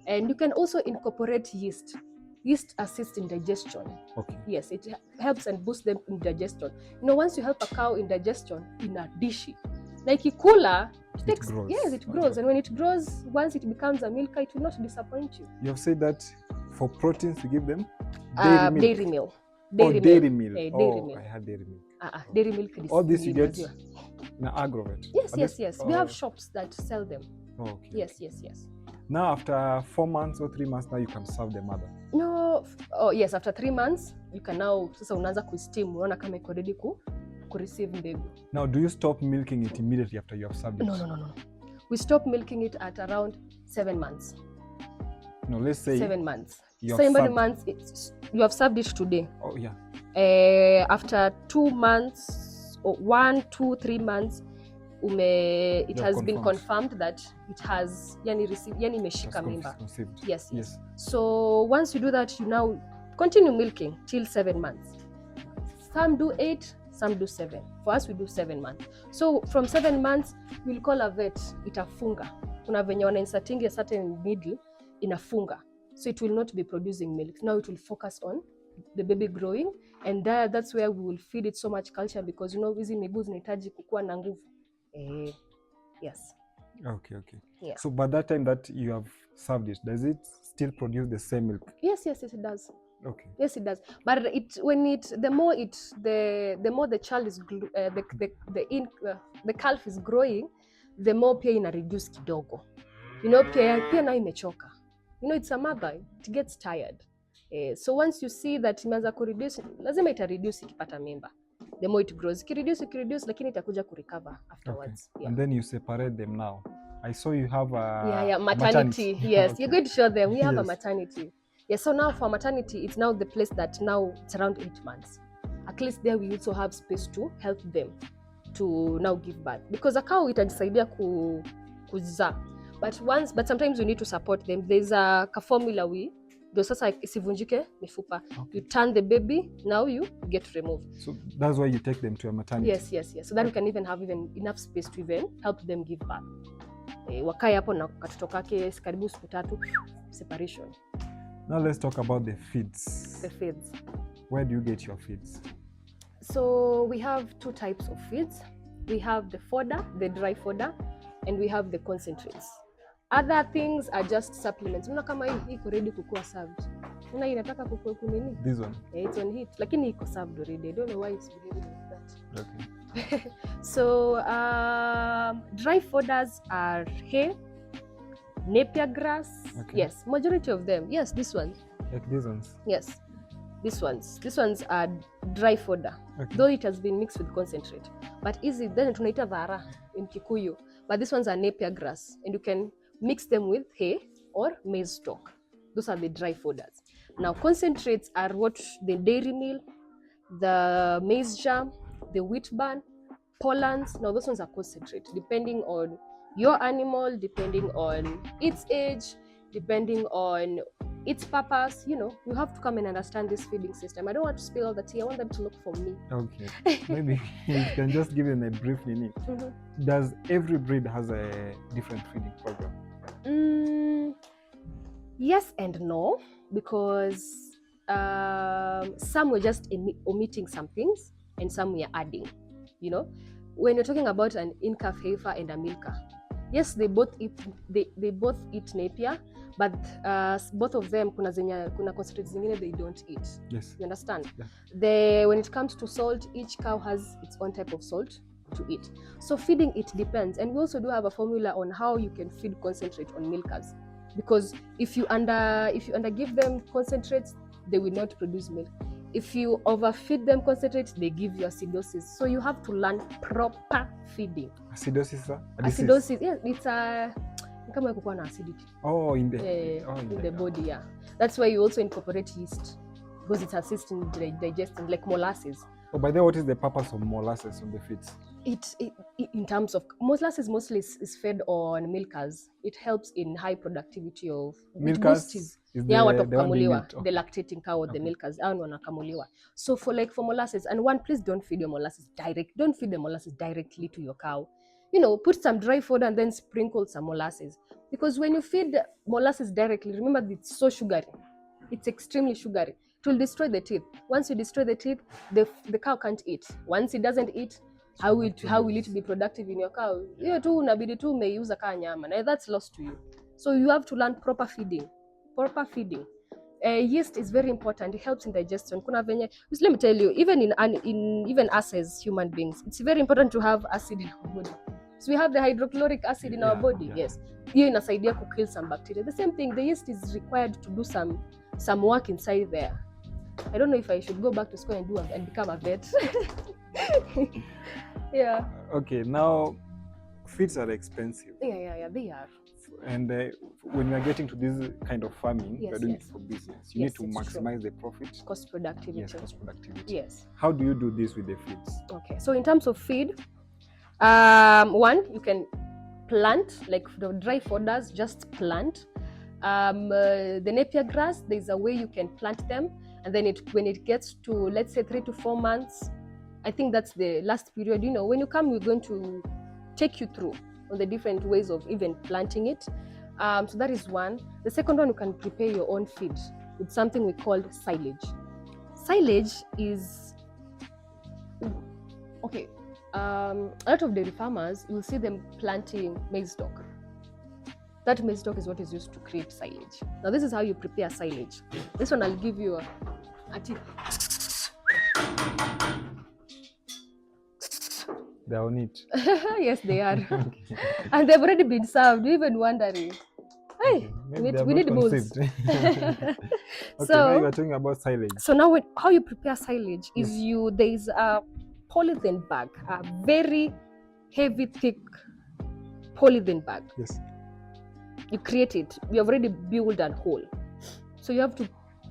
And you can also incorporate yeast. Yeast assists in digestion. Okay. Yes, it helps and boosts them in digestion. Once you help a cow in digestion, in a dishi, like ikula, it grows. Yes, it grows. Okay. And when it grows, once it becomes a milker, it will not disappoint you. You have said that for proteins, you give them dairy milk. Dairy milk. Dairy milk. I had dairy milk. Dairy milk. All this you get in an agrovet? Yes. We have shops that sell them. Oh, okay. Yes. Now after 4 months or 3 months, now you can serve the mother? No. Yes, after 3 months, you can now, sasa unaanza kusteam, unaona kama iko ready ku receive mbegu. Now, do you stop milking it immediately after you have served it? No. We stop milking it at around 7 months. No, let's say 7 months. 7 months, you have served it today. Oh, yeah. After 2 months, or 1, 2, 3 months, it has been confirmed that it has imeshika mimba. Yes. So once you do that, you now continue milking till 7 months. Some do 8, some do 7. For us, we do 7 months. So from 7 months, we'll call a vet, itafunga. Kuna venye wana inserting a certain needle, inafunga. So it will not be producing milk. Now it will focus on the baby growing, and that's where we will feed it so much calcium, because hizi miguu zinahitaji kukua na nguvu. Yes. Okay. Yeah. So by that time that you have served it, does it still produce the same milk? Yes, it does. Okay. Yes, it does. But the more the child is the calf is growing, the more pia ina reduce kidogo. Pia na imechoka. It's a mother, it gets tired. So once you see that imeanza kureduce, lazima ita reduce ikipata mimba. The more it grows, ikireduce, lakini itakuja kurecover afterwards. Okay. Yeah. And then you separate them now. I saw you have a maternity. Yes, okay. You're going to show them. We have a maternity. Yeah, so now for maternity, it's now the place that now it's around 8 months. At least there we also have space to help them to now give birth. Because a cow itajisaidia kuzaa. But sometimes you need to support them. There's a formula ndio sasa isivunjike mifupa. Okay. You turn the baby, now you get removed. So that's why you take them to a maternity? Yes. So that we can even have enough space to even help them give birth. Wakae hapo na katoto kake karibu siku 3, separation. Now let's talk about the feeds. The feeds. Where do you get your feeds? So we have 2 types of feeds. We have the fodder, the dry fodder, and we have the concentrates. Other things are just supplements. Unaona kama hii iko ready kukua served. Unaona inataka kukua kunini? This one. Yeah, it's on heat. Lakini iko served already. I don't know why it's behaving like that. Okay. So dry fodders are hay, napier grass. Okay. Yes, majority of them. Yes, this one. Like these ones? Yes, these ones. These ones are dry fodder. Okay. Though it has been mixed with concentrate. But easy, then tunaita dhara in Kikuyu. But these ones are napier grass. And you can mix them with hay or maize stalk. Those are the dry fodders. Now concentrates are what the dairy meal, the maize germ, the wheat bran, pollens. Now those ones are concentrate, depending on your animal, depending on its age, depending on its purpose. You know, you have to come and understand this feeding system. I don't want to spill all the tea. I want them to look for me. Okay. Maybe you can just give them a brief meaning. Mm-hmm. Does every breed has a different feeding program? Yes and no, because some were just omitting some things and some we are adding. You know, when you're talking about an in-calf heifer and a milker, yes, they both eat napier, but both of them kuna concentrates zingine they don't eat. Yes. You understand? Yeah. When it comes to salt, each cow has its own type of salt to eat. So feeding, it depends. And we also do have a formula on how you can feed concentrate on milkers. Because if you give them concentrates, they will not produce milk. If you overfeed them concentrates, they give you acidosis. So you have to learn proper feeding. Acidosis, sir? Acidosis, yeah, it's a kama kukuwa na acidity. Oh, in the body, yeah. That's why you also incorporate yeast because it's assisting digesting, like molasses. Oh, by the way, what is the purpose of molasses on the feeds? It in terms of molasses mostly is fed on milkers. It helps in high productivity of milkers. Is the lactating cow or the milkers. So for molasses, and please don't feed your molasses Don't feed the molasses directly to your cow. You know, put some dry fodder and then sprinkle some molasses. Because when you feed molasses directly, remember it's so sugary. It's extremely sugary. It will destroy the teeth. Once you destroy the teeth, the cow can't eat. Once it doesn't eat, how will it be productive in your cow? You tu unabidi tu umeiuza kaa nyama. Now that's lost to you. So you have to learn proper feeding. Yeast is very important. It helps in digestion. Kuna venye, let me tell you, even even us as human beings, it's very important to have acid in our body. So we have the hydrochloric acid in our body. Yeah. Yes. Hiyo inasaidia to kill some bacteria. The same thing, the yeast is required to do some work inside there. I don't know if I should go back to school and become a vet. Yeah. Okay, now feeds are expensive. Yeah, they are. And when you are getting to this kind of farming, you are doing it for business. You need to maximize the profit. Cost productivity. Yes, cost productivity. Yes. How do you do this with the feeds? Okay, so in terms of feed, one, you can plant, like the dry fodders, just plant. The napier grass, there's a way you can plant them, and then when it gets to, let's say, 3 to 4 months, I think that's the last period. You know, when you come, we're going to take you through on the different ways of even planting it. So that is one. The second one, you can prepare your own feed with something we call silage. Silage is, okay, a lot of dairy farmers, you'll see them planting maize stalk. That maize stalk is what is used to create silage. Now this is how you prepare silage. This one I'll give you a tip. They're on it. Yes, they are. Okay. And they've already been served. You're even wondering, hey, okay. we need bulls. Okay, now you are talking about silage. So now how you prepare silage is there is a polythene bag, a very heavy, thick polythene bag. Yes. You create it. You have already built a hole. So you have to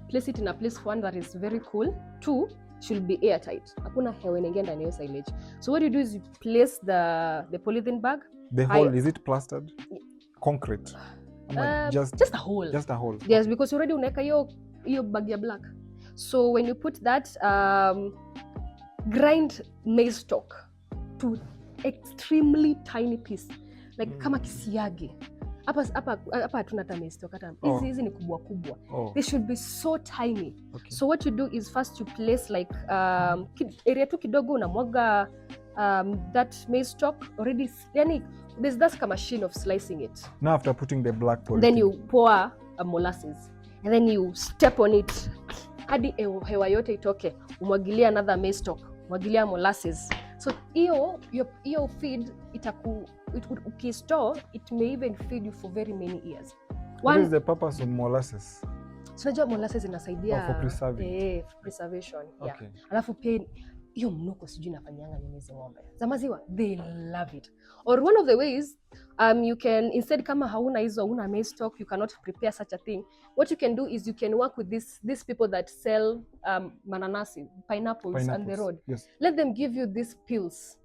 place it in a place, one, that is very cool. Two, should be airtight. Hakuna hewa inaingia ndani ya silage. So what you do is you place the polythene bag. The hole, is it plastered? Concrete? Just a hole. Just a hole. Yes, because already unaweka hiyo bag ya black. So when you put that, grind maize stalk to extremely tiny piece, like kama kisiagi. Hapa hatuna hata maize stalk, hata hizi ni kubwa kubwa. They should be so tiny. Okay. So what you do is first you place like area tu kidogo, unamwaga that maize stalk already. Yani there's that machine of slicing it. Now after putting the black polythene, then you pour a molasses and then you step on it hadi hewa yote itoke, umwagilia another maize stalk, umwagilia molasses. So hiyo feed ukistore, it may even feed you for very many years. What is the purpose of molasses? So najua molasses inasaidia for preserving. Preservation. Okay. Yeah. Alafu pia hiyo mnuko sijui nafanyanga nini hizo ng'ombe za maziwa, they love it. Or one of the ways you can, instead kama hauna maize stock, you cannot prepare such a thing, what you can do is you can work with these people that sell mananasi, pineapples on the road. Yes. Let them give you these pills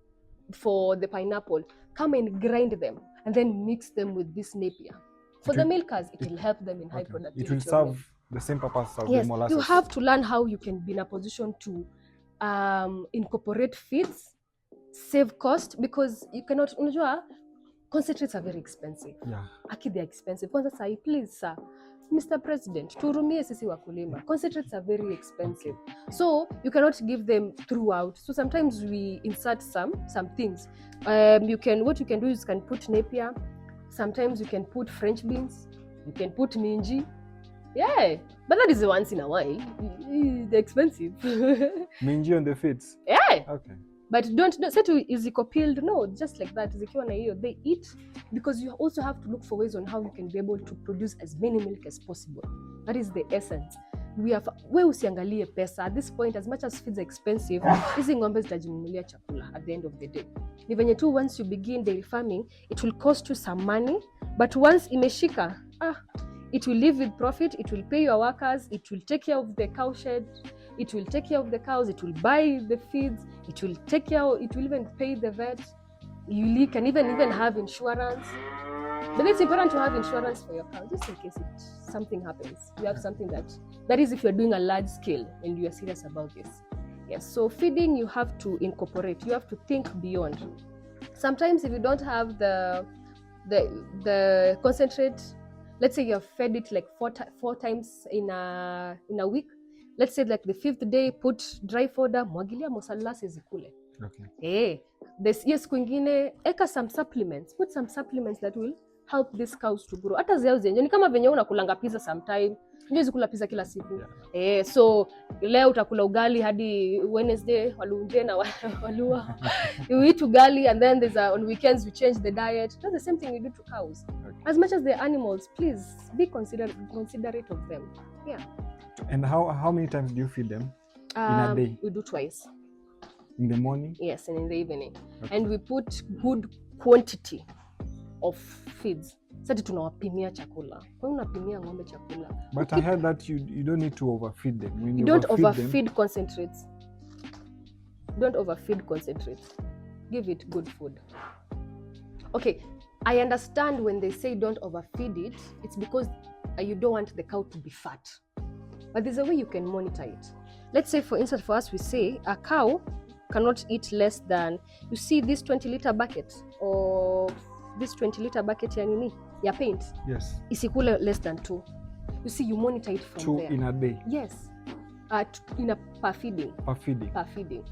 for the pineapple. Come and grind them and then mix them with this napier. For the milkers, it will help them in high productivity. It will serve the same purpose as the molasses. You have to learn how you can be in a position to incorporate feeds, save cost, because you cannot, unajua, concentrates are very expensive. Yeah. Aki, they are expensive. Kwanza sahi, please sir, Mr. President, tuhurumie sisi wakulima. Concentrates are very expensive. So you cannot give them throughout. So sometimes we insert some things. What you can do is you can put napier. Sometimes you can put French beans. You can put minji. Yeah, but that is once in a while. They're expensive. Minji on the feeds? Yeah. Okay. But don't say to is it peeled? No, just like that. They eat, because you also have to look for ways on how you can be able to produce as many milk as possible. That is the essence. We usiangalie pesa. At this point, as much as feeds are expensive, hizi ng'ombe zitajinunulia chakula at the end of the day. Ni venye tu once you begin dairy farming, it will cost you some money, but once imeshika, it will live with profit, it will pay your workers, it will take care of the cow shed, it will take care of the cows, it will buy the feeds, it will even pay the vet. You can even have insurance. But it's important to have insurance for your cow, just in case something happens. You have something that is if you're doing a large scale and you are serious about this. Yes, so feeding, you have to incorporate, you have to think beyond. Sometimes if you don't have the concentrate, let's say you have fed it like four times in a week. Let's say like the 5th day, put dry fodder, mwagilia molasses zikule. Okay. Yes, kwingine eka some supplements. Put some supplements that will help these cows to grow. Hata zao zenye ni kama venye unakulanga pizza sometime. Ndio zikula pizza kila siku. Yeah. So leo utakula ugali hadi Wednesday, walunje na walua. You eat ugali and then on weekends we change the diet. That's the same thing you do to cows. Okay. As much as they're animals, please be considerate of them. Yeah. And how many times do you feed them in a day? We do twice. In the morning? Yes, and in the evening. Okay. And we put good quantity of feeds. Sasa tunawapimia chakula. Kwa unapimia ng'ombe chakula. But I heard that you don't need to overfeed them. When you don't overfeed concentrates. Don't overfeed concentrates. Give it good food. Okay, I understand when they say don't overfeed it, it's because you don't want the cow to be fat. But there's a way you can monitor it. Let's say, for instance, for us, we say a cow cannot eat less than, you see this 20-liter bucket or this 20-liter bucket ya paint. Yes. Isikule less than 2. You see, you monitor it from 2 there. 2 in a day? Yes. Per feeding. Per feeding. Per feeding.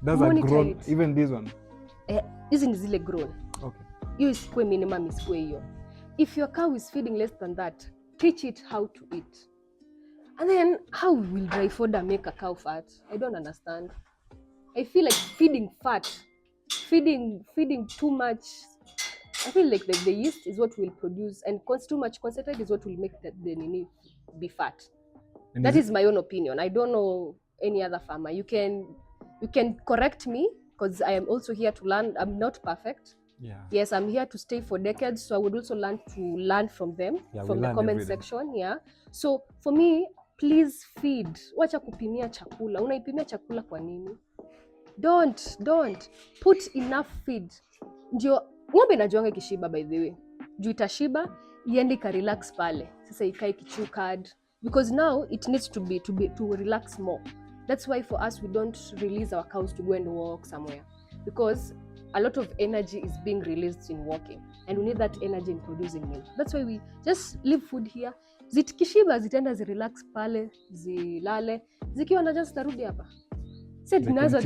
That's a grown, even this one? Hizi ni zile grown. Okay. Hiyo isikue minimum, isikue hiyo. If your cow is feeding less than that, teach it how to eat. And then, how will dry fodder make a cow fat? I don't understand. I feel like feeding too much. I feel like the yeast is what will produce, and too much concentrate is what will make the nini be fat. And that is my own opinion. I don't know any other farmer. You can correct me, because I am also here to learn. I'm not perfect. Yeah. Yes, I'm here to stay for decades, so I would also learn from them, from the comment section. Yeah. So for me, please feed. Wacha kupimia chakula. Unaipimia chakula kwa nini? Don't put enough feed. Ndio ng'ombe inajuanga kishiba, by the way. Juu itashiba, iende ka relax pale. Sasa ikae kichukad, because now it needs to relax more. That's why for us we don't release our cows to go and walk somewhere, because a lot of energy is being released in walking, and we need that energy in producing milk. That's why we just leave food here. Zitikishiba zitaenda relax pale, zilale. Zikiwa na just tarudi hapa. Said nazo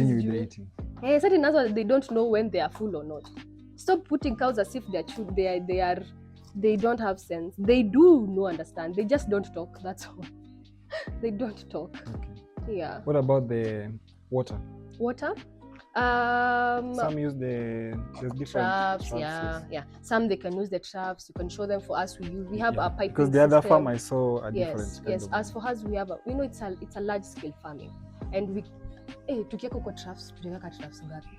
they don't know when they are full or not. Stop putting cows as if they don't have sense. They do no understand. They just don't talk. That's all. They don't talk. Okay. Yeah. What about the water? Some use the different traps. Yeah. Some they can use the traps. You can show them. For us, we have a piping because the system. other farm I saw a different. Yes. As for us, we have it's a large scale farming, and we tukiweka kwa traps, tunaweka traps ngapi?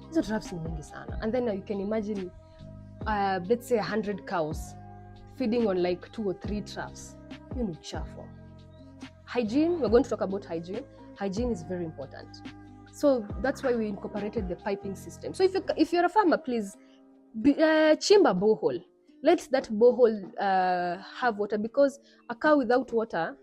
Hizo traps ni nyingi sana. And then you can imagine let's say 100 cows feeding on like 2 or 3 traps. You know, chafu. Hygiene, we're going to talk about hygiene. Hygiene is very important. So that's why we incorporated the piping system. So if you're a farmer, please chimba borehole. Let that borehole have water, because a cow without water,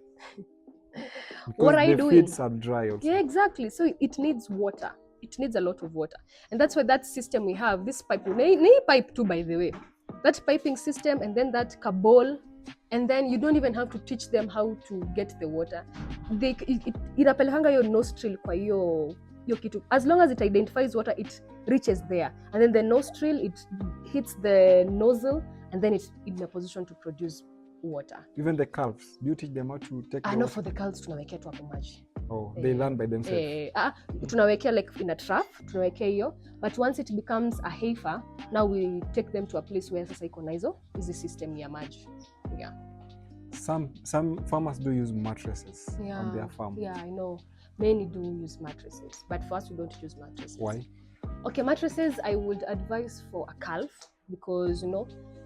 what are you doing? The feeds are dry also. Yeah, exactly. So it needs water. It needs a lot of water. And that's why that system we have, this pipe, pipe too, by the way. That piping system, and then that bowl, and then you don't even have to teach them how to get the water. Inapelekanga your nostril kwa hiyo kitu. As long as it identifies water, it reaches there. And then the nostril, it hits the nozzle, and then it's in a position to produce water. Even the calves, do you teach them how to take the water? For the calves tunawekea tu hapo maji. Oh, they learn by themselves. Tunawekea like in a trap, tunawekea hiyo, but once it becomes a heifer, now we take them to a place where sasa iko na hizo system ya maji. Yeah. Some farmers do use mattresses on their farm. Yeah, I know. Many do use mattresses, but for us we don't use mattresses. Why? Okay, mattresses I would advise for a calf, because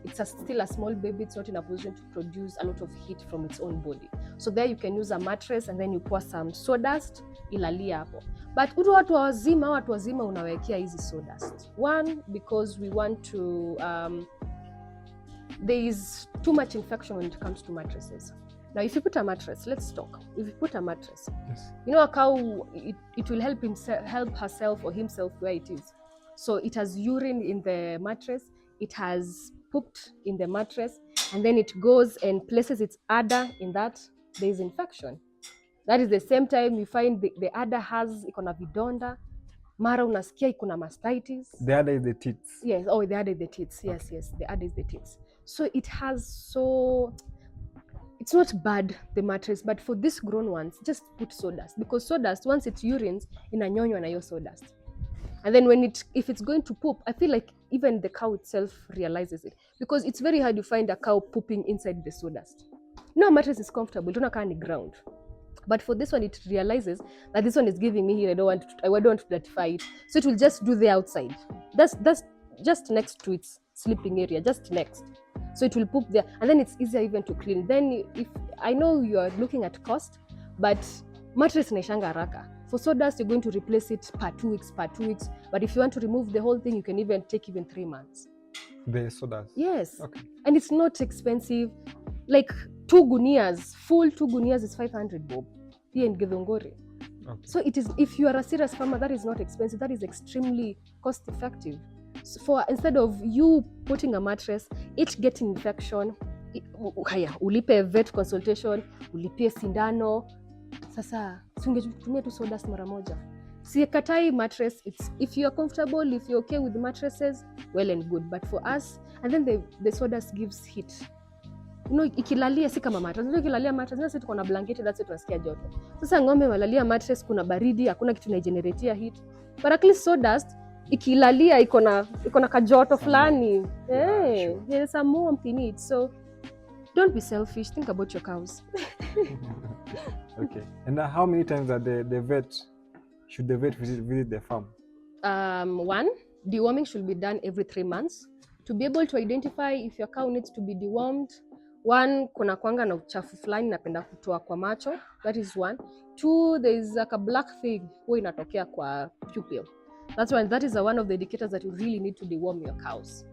it's still a small baby. It's not in a position to produce a lot of heat from its own body. So there you can use a mattress, and then you pour some sawdust, ilalia hapo. But watu wazima unawekea hizi sawdust. One, because we want to there is too much infection when it comes to mattresses. Now if you put a mattress, let's talk. If you put a mattress, yes. A cow, it will help herself or himself where it is. So it has urine in the mattress, it has pooped in the mattress, and then it goes and places its udder in that, there is infection. That is the same time you find the udder has ikona vidonda, mara unasikia ikona mastitis. The udder is the teats. Yes, the udder is the teats. Yes, okay. Yes, the udder is the teats. So it has it's not bad, the mattress, but for these grown ones, just put sawdust, because sawdust, once it urines, inanyonywa na hiyo sawdust. And then if it's going to poop, I feel like even the cow itself realizes it, because it's very hard to find a cow pooping inside the sawdust. No, mattress is comfortable, tunakaa ni ground. But for this one, it realizes that this one is giving me here, I don't want to ratify it. So it will just do the outside. That's just next to its sleeping area, just next. So it will poop there, and then it's easier even to clean. Then if I know you are looking at cost, but mattress inaishanga haraka. For sawdust, you're going to replace it per 2 weeks. But if you want to remove the whole thing, you can even take 3 months. The sawdust? Yes. Okay. And it's not expensive. Like 2 gunias, full 2 gunias is 500 bob here in Githunguri. Okay. So it is, if you are a serious farmer, that is not expensive. That is extremely cost effective. So instead of you putting a mattress, it getting infection, ulipe vet consultation, ulipie sindano. Sasa ungetumia tu sawdust mara moja. Sikatai mattress. If you are comfortable, if you're okay with the mattresses, well and good. But for us, and then the sawdust gives heat. Ikilalia si kama mattress. Ikilalia mattress, sasa tuko na blanket, that's it, tunasikia joto. Sasa ng'ombe walalia mattress, kuna baridi, hakuna kitu inageneratea heat. But at least sawdust, ikilalia iko na kajoto fulani. There's some warmth in it. So Don't be selfish. Think about your cows. Okay. And how many times are should the vet visit the farm? One, deworming should be done every 3 months to be able to identify if your cow needs to be dewormed. One, kuna kwanga na uchafu fulani napenda kutoa kwa macho. That is one. Two, there is like a black thing huwa inatokea kwa pupil. That is one of the indicators that you really need to deworm your cows.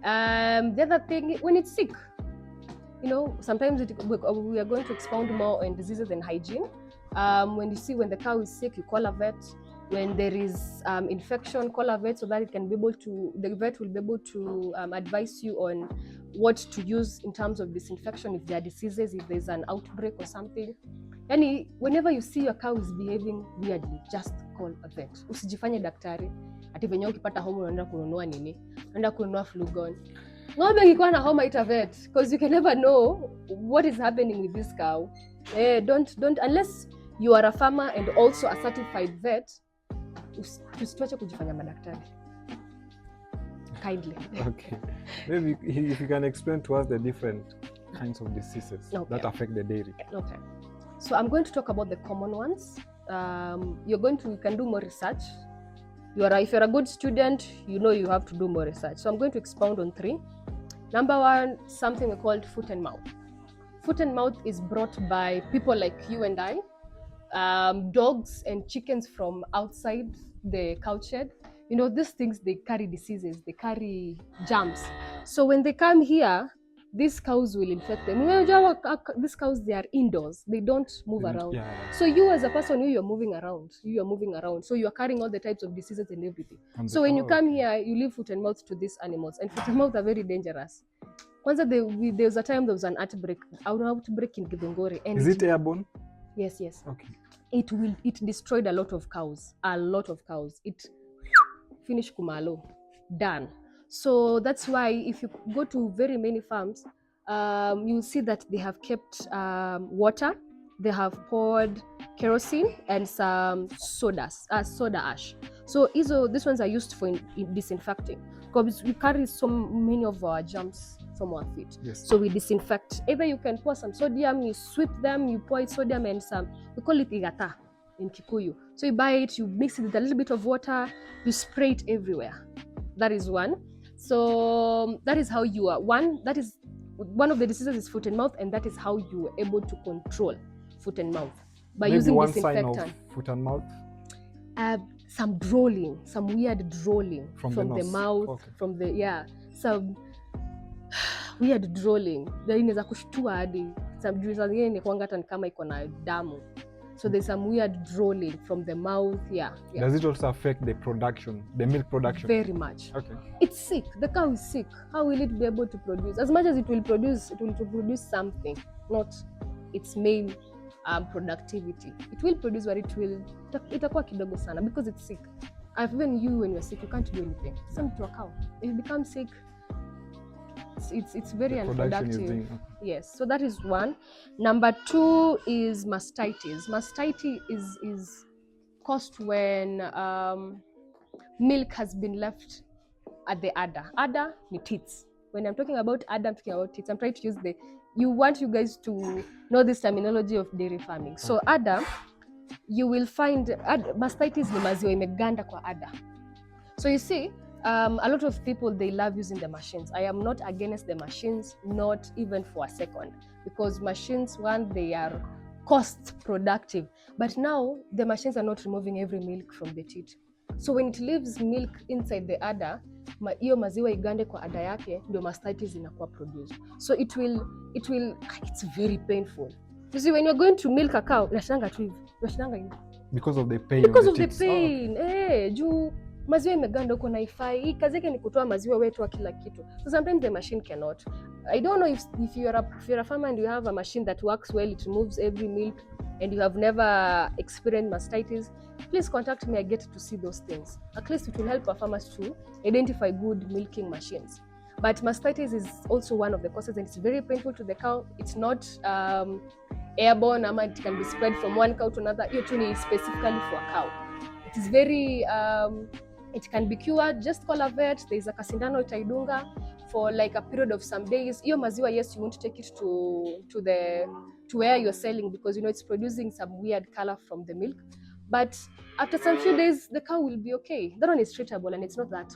The other thing, when it's sick, you know, sometimes we are going to expound more on diseases and hygiene. When the cow is sick, you call a vet. When there is infection, call a vet so that the vet will be able to advise you on what to use in terms of disinfection if there are diseases, if there's an outbreak or something. Yani, whenever you see your cow is behaving weirdly, just call a vet. Usijifanye daktari. Ati venye ukipata homa unaenda kununua nini? Unaenda kununua Flugon. Ng'ombe ikikuwa na homa ita vet, because you can never know what is happening with this cow. Don't unless you are a farmer and also a certified vet. Usituache kujifanya madaktari. Kindly. Okay. Maybe if you can explain to us the different kinds of diseases that affect the dairy. Okay. So I'm going to talk about the common ones. You can do more research. If you're a good student, you know you have to do more research. So I'm going to expound on 3. Number 1, something we called foot and mouth. Foot and mouth is brought by people like you and I. Dogs and chickens from outside the cow shed. You know, these things, they carry diseases, they carry germs. So when they come here, these cows will infect them. These cows, they are indoors. They don't move around. Yeah. So you as a person, you're moving around. So you are carrying all the types of diseases and everything. So when you come here, you leave foot and mouth to these animals. And foot and mouth are very dangerous. Kwanza, there was a time there was an outbreak in Githunguri. Is it airborne? Yes. Okay. It destroyed a lot of cows. It finished kumalo. Done. So that's why if you go to very many farms, you'll see that they have kept water. They have poured kerosene and some soda ash. So these ones are used for disinfecting, because we carry so many of our germs from our feet. Yes. So we disinfect. Either you can pour some sodium, you sweep them, you pour sodium and we call it igata in Kikuyu. So you buy it, you mix it with a little bit of water, you spray it everywhere. That is one. So that is how you are. That is one of the diseases is foot and mouth, and that is how you are able to control foot and mouth by using disinfectant. Sign of foot and mouth? Some drooling, some weird drooling from the mouth, okay. Some weird drooling. Inaweza kushtua hadi some zingine ni kwanga hata kama iko na damu. So there's some weird drooling from the mouth. Yeah. Does it also affect the milk production? Very much. Okay. It's sick. The cow is sick. How will it be able to produce? As much as it will produce something, not its main productivity. It will produce, but itakuwa kidogo sana because it's sick. Even you, when you're sick, you can't do anything. Same to a cow. If you become sick, it's very unproductive. Yes, so that is one. Number 2 is mastitis. Mastitis is caused when milk has been left at the udder. Udder ni tits. When I'm talking about udder, I'm talking about tits. I'm trying to use you want you guys to know this terminology of dairy farming. So udder, you will find mastitis ni maziwa imeganda kwa udder. So you see, a lot of people, they love using the machines. I am not against the machines, not even for a second, because machines, one, they are cost productive, but now the machines are not removing every milk from the teat. So when it leaves milk inside the udder, hiyo maziwa igande kwa udder yake, ndio mastitis inakuwa produced. So it's very painful. You see, when you're going to milk a cow, unashanga hivi. Because of the pain. Because of the pain. Juu maziwa imeganda huko na ifai. Hii kazi yake ni kutoa maziwa wetu wa kila kitu. So sometimes the machine cannot. I don't know if you're a farmer and you have a machine that works well, it removes every milk, and you have never experienced mastitis, please contact me. I get to see those things. At least it will help our farmers to identify good milking machines. But mastitis is also one of the causes, and it's very painful to the cow. It's not airborne, it can be spread from one cow to another. Hiyo tu ni specifically for a cow. It is very, it can be cured. Just call a vet. There is a kasindano itaidunga. for like a period of some days. Iyo maziwa, yes, you won't take it to where you're selling, because you know it's producing some weird color from the milk. But after some few days, the cow will be okay. That one is treatable, and it's not that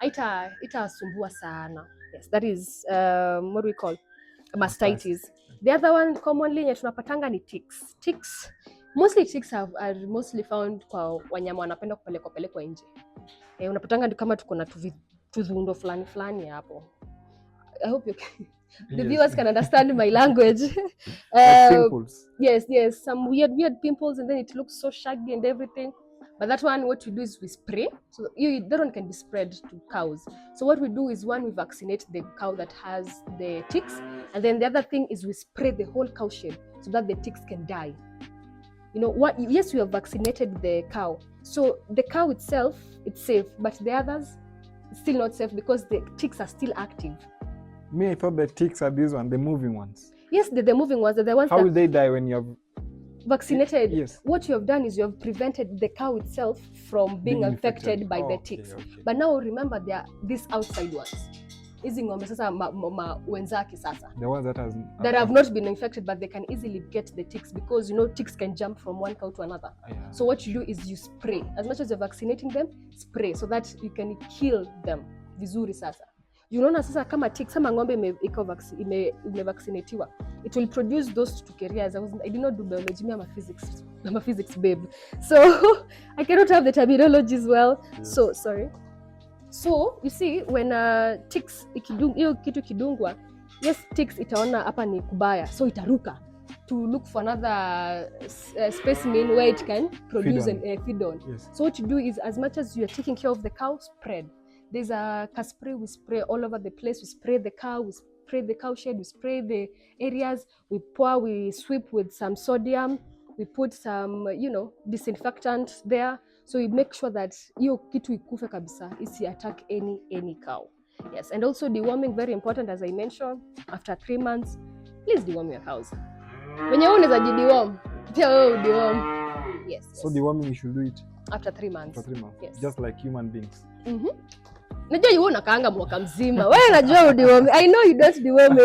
itasumbua sana. Yes, that is what we call mastitis. The other one commonly yenye tunapatanga ni ticks. Ticks, mostly ticks are mostly found kwa wanyama wanapenda kupelekwa nje. Unapatanga kama tuko na tuzundo fulani hapo. I hope the viewers can understand my language. Pimples. Yes, some weird pimples, and then it looks so shaggy and everything. But that one, what we do is we spray. So that one can be spread to cows. So what we do is, one, we vaccinate the cow that has the ticks, and then the other thing is we spray the whole cow shed so that the ticks can die. You know what? Yes, we have vaccinated the cow, so the cow itself, it's safe, but the others, it's still not safe because the ticks are still active. I thought the ticks are these ones, the moving ones. Yes, the moving ones are the ones. How will they die when you have vaccinated? Yes. What you have done is you have prevented the cow itself from being infected by the ticks. Okay. But now remember, there are these outside ones. Hizi ng'ombe sasa wenzake sasa. The ones that have not been infected, but they can easily get the ticks, because you know ticks can jump from one cow to another. Yeah. So what you do is you spray. As much as you're vaccinating them, spray so that you can kill them vizuri sasa. Unaona sasa kama ticks, kama ng'ombe imevaccinatiwa, it will produce those two carriers. I did not do biology, I'm a physics babe. So I cannot have the terminology as well. Yes. So sorry. So you see, when ticks hiyo kitu kidungwa, yes, ticks itaona hapa ni kubaya, so itaruka to look for another specimen where it can produce and feed on. Yes. So what you do is, as much as you are taking care of the cow, spread. There's a spray, we spray all over the place. We spray the cow, we spray the cow shed, we spray the areas, we sweep with some sodium, we put some, disinfectant there. So we make sure that hiyo kitu ikufe kabisa, isi attack any cow. Yes, and also deworming, very important, as I mentioned. After 3 months, please deworm your cows. When you unaweza jideworm, pia wewe deworm. Yes. So deworming, you should do it after 3 months. After 3 months. Yes. Just like human beings. Najua you unakaanga mwaka mzima. Wewe najua deworm. I know you don't deworm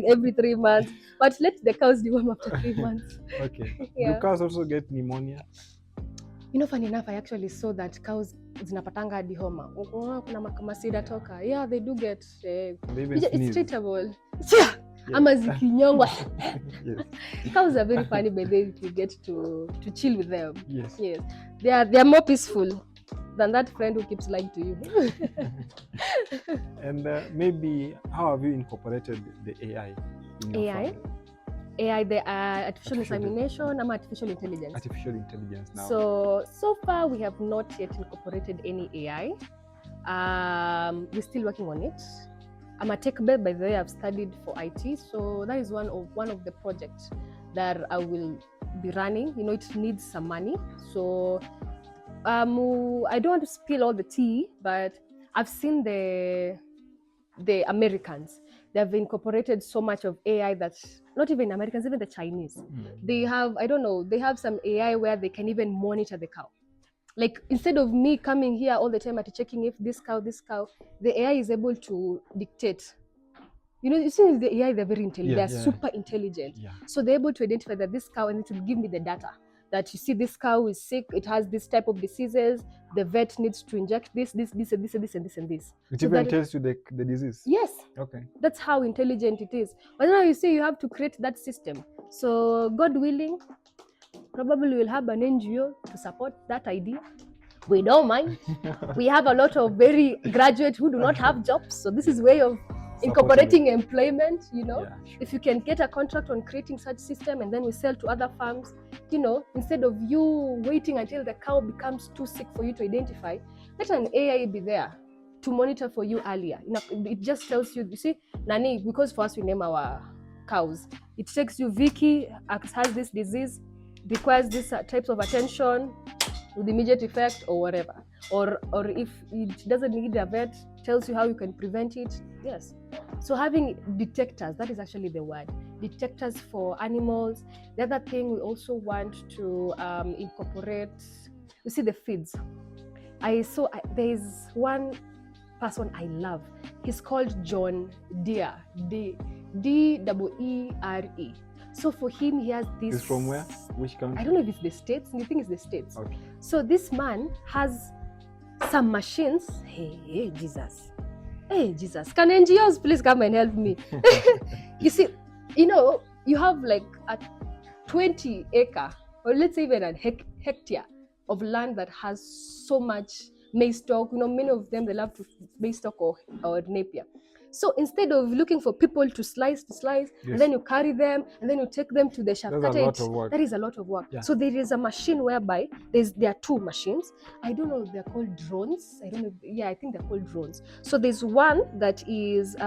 every 3 months, but let the cows deworm after 3 months. Okay. Yeah. Do cows also get pneumonia? You know, funny enough, I actually saw that cows zinapatanga hadi homa. Kuna makamasi toka. Yeah, they do get. It's treatable. Yeah. Ama zikinyongwa. Yes. Cows are very funny, but they get to chill with them. Yes. Yes. They are more peaceful than that friend who keeps lying to you. And maybe how have you incorporated the AI in your family? AI, the artificial insemination, artificial intelligence. Artificial intelligence now. So far we have not yet incorporated any AI. We're still working on it. I'm a tech babe, by the way. I've studied for IT, so that is one of the projects that I will be running. You know, it needs some money, so I don't want to spill all the tea, but I've seen the Americans. They have incorporated so much of AI that not even Americans, even the Chinese, they have some AI where they can even monitor the cow. Like, instead of me coming here all the time at checking if this cow, the AI is able to dictate. You know, you see the AI, they're very intelligent. They're super intelligent. Yeah. So they're able to identify that this cow, and it will give me the data that, you see, this cow is sick, it has this type of diseases, the vet needs to inject this, and this. It even tells you the disease? Yes. Okay. That's how intelligent it is. But now you see, you have to create that system. So God willing, probably we'll have an NGO to support that idea. We don't mind. We have a lot of very graduates who do not have jobs. So this is way of incorporating employment, you know. Yeah, sure. If you can get a contract on creating such system, and then we sell to other farms, you know, instead of you waiting until the cow becomes too sick for you to identify, let an AI be there to monitor for you earlier. You know, it just tells you, you see, Nani, because for us we name our cows, it takes you, Vicky has this disease, requires these types of attention with immediate effect or whatever. Or if it doesn't need a vet, tells you how you can prevent it. Yes. So having detectors, that is actually the word. Detectors for animals. The other thing we also want to incorporate, you see, the feeds. There is one person I love. He's called John Deere, D-E-E-R-E. So for him, he has this. He's from where? Which country? I don't know if it's the States. You think it's the States? Okay. So this man has some machines. Hey, Jesus. Hey, Jesus. Can NGOs please come and help me? You see, you have like a 20 acre, or let's say even a hectare of land that has so much maize stalk. Many of them, they love to maize stalk or napier. So instead of looking for people to slice, yes, and then you carry them, and then you take them to the shaft cutter, that is a lot of work. Yeah. So there is a machine whereby there are two machines. I don't know if they're called drones. I don't know. I think they're called drones. So there's one that is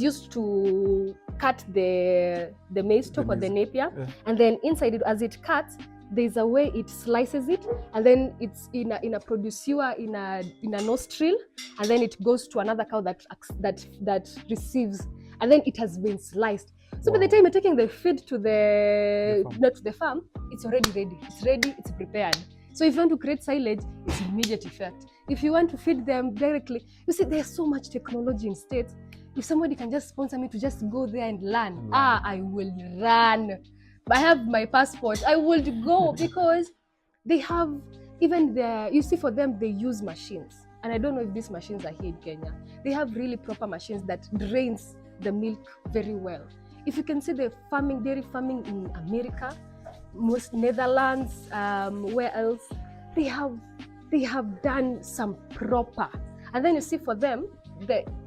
used to cut the maize stalk or the napier, and then inside it, as it cuts, there's a way it slices it, and then it's in a producer in a nostril, and then it goes to another cow that receives, and then it has been sliced. So by the time you're taking the feed to the farm, it's already ready. It's ready. It's prepared. So if you want to create silage, it's immediate effect. If you want to feed them directly, you see, there's so much technology in states. If somebody can just sponsor me to just go there and learn, I will run. I have my passport. I would go because they have even you see, for them, they use machines. And I don't know if these machines are here in Kenya. They have really proper machines that drains the milk very well. If you can see the dairy farming in America, most Netherlands, where else, they have done some proper. And then you see for them,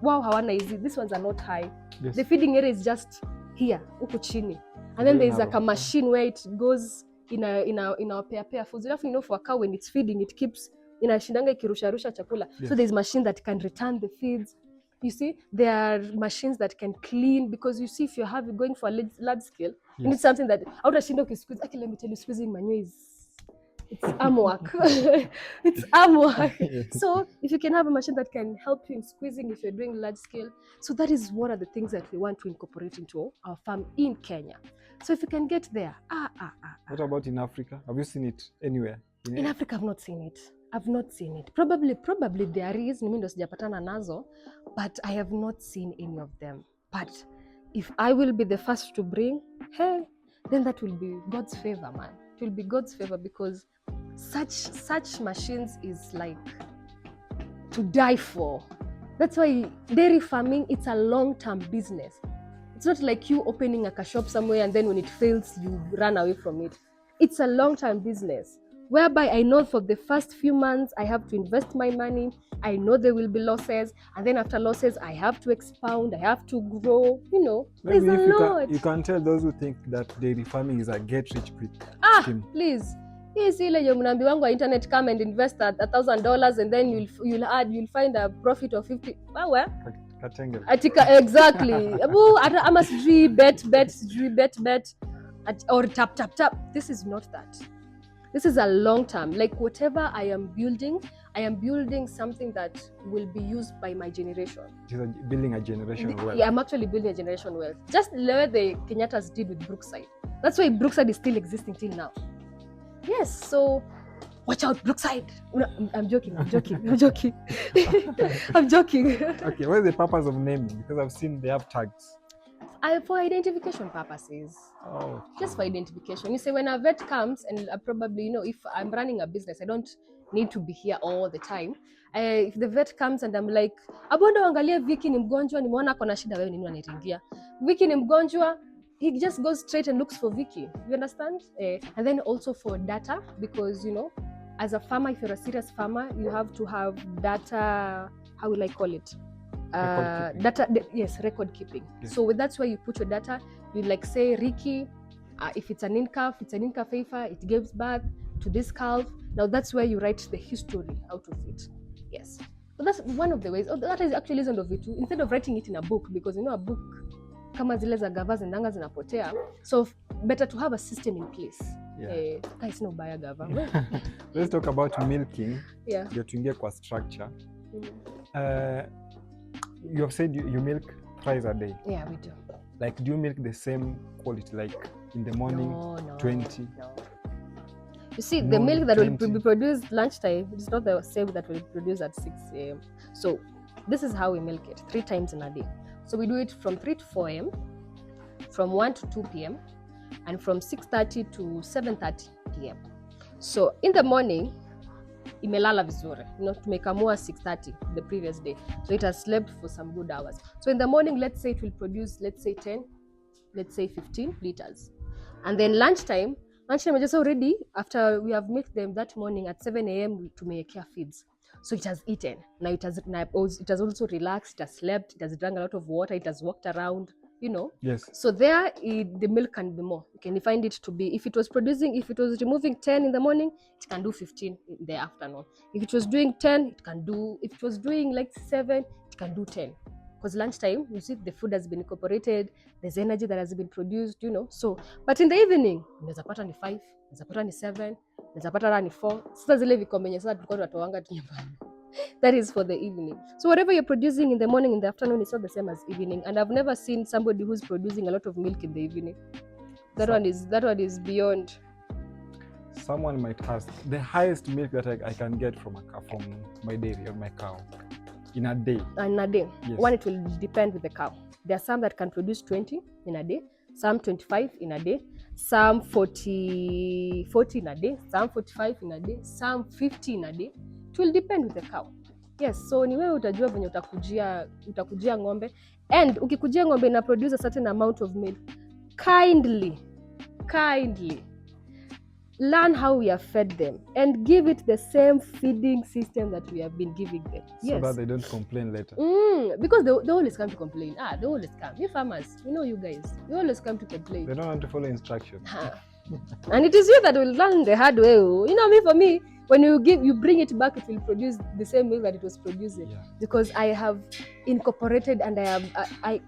hawana easy. These ones are not high. Yes. The feeding area is just here, uku chini. And then there's like a machine where it goes in our pair foods. For a cow, when it's feeding, it keeps inashindanga ikirusha chakula. Yes. So there's machine that can return the feeds. You see, there are machines that can clean, because you see, if you're going for a large scale, you need something that outashinda ukisqueeze. Actually, let me tell you, squeezing manure it's arm work. It's arm work. Yes. So if you can have a machine that can help you in squeezing if you're doing large scale. So that is one of the things that we want to incorporate into our farm in Kenya. So if you can get there. What about in Africa? Have you seen it anywhere? In Africa, I've not seen it. Probably there is, ndo sijapatana nazo, but I have not seen any of them. But if I will be the first to bring, then that will be God's favor, man. It will be God's favor, because such machines is like to die for. That's why dairy farming, it's a long-term business. It's not like you opening a shop somewhere and then when it fails, you run away from it. It's a long-term business, whereby I know for the first few months, I have to invest my money. I know there will be losses. And then after losses, I have to expound. I have to grow. There's a lot. You can tell those who think that dairy farming is a get-rich-quick scheme. Please. Yes, ile mnaambi wangu wa internet, come and invest at $1,000 and then you'll find a profit of 50. Exactly. I must bet or tap. This is not that. This is a long term. Like whatever I am building something that will be used by my generation. You're building a generation wealth. Yeah, I'm actually building a generation wealth. Just the way the Kenyattas did with Brookside. That's why Brookside is still existing till now. Yes, so watch out, Brookside. I'm joking. I'm joking. I'm joking. Okay, what is the purpose of naming? Because I've seen they have tags. For identification purposes. Oh. Just for identification. You say when a vet comes, and probably, if I'm running a business, I don't need to be here all the time. If the vet comes and I'm like, Abondo angalia Vicky ni mgonjwa, nimeona kona shida, wewe nini unaniringia? Vicky ni mgonjwa, he just goes straight and looks for Vicky. You understand? And then also for data, because, as a farmer, if you're a serious farmer, you have to have data, how will I call it? Record keeping. Yes. So that's why you put your data. You say Ricky, if it's an in-calf, heifer, it gives birth to this calf. Now that's where you write the history out of it. Yes. So that's one of the ways. That is actually one of it too. Instead of writing it in a book, because a book, kama zile za gava zindanga zinapotea. So better to have a system in place. Yeah. Gava. Let's talk about milking. Yeah. Ndio tuingie kwa structure. You have said you milk thrice a day. Yeah, we do. Like, do you milk the same quality, like in the morning, 20? No. You see, the milk that 20. Will be produced lunchtime is not the same that will be produced at 6 a.m. So This is how we milk it 3 times in a day. So we do it from 3 to 4 a.m., from 1 to 2 p.m., and from 6:30 to 7:30 p.m. So in the morning, imelala vizuri, tumekamua 6:30 the previous day, so it has slept for some good hours. So in the morning, let's say it will produce, let's say 10, let's say 15 liters. And then lunchtime just already, after we have milked them that morning at 7 a.m. tumewekea feeds. So it has eaten. Now it has also relaxed, it has slept, it has drank a lot of water, it has walked around, Yes. So there, the milk can be more. You can find it to be, if it was removing 10 in the morning, it can do 15 in the afternoon. If it was doing 10, if it was doing like 7, it can do 10. Because lunchtime, you see, the food has been incorporated, there's energy that has been produced, So, but in the evening, unaweza pata ni 5, unaweza pata ni 7, unaweza pata ni 4. Sasa zile vikombenye sasa tulikuwa tunatoanga nyumbani. That is for the evening. So whatever you're producing in the morning, in the afternoon, it's not the same as evening. And I've never seen somebody who's producing a lot of milk in the evening. That one is beyond. Someone might ask, the highest milk that I can get from my dairy or my cow in a day? In a day. Yes. One, it will depend with the cow. There are some that can produce 20 in a day, some 25 in a day, some 40 in a day, some 45 in a day, some 50 in a day. It will depend with the cow. Yes, so ni wewe utajua venye utakujia ng'ombe, and ukikujia ng'ombe ina produce a certain amount of milk, kindly learn how we have fed them and give it the same feeding system that we have been giving them. So that they don't complain later. Because they always come to complain. They always come. You farmers, you guys, you always come to complain. They don't want to follow instructions. And it is you that will learn the hard way. For me, when you bring it back, it will produce the same milk that it was producing. Yeah. Because I have incorporated and I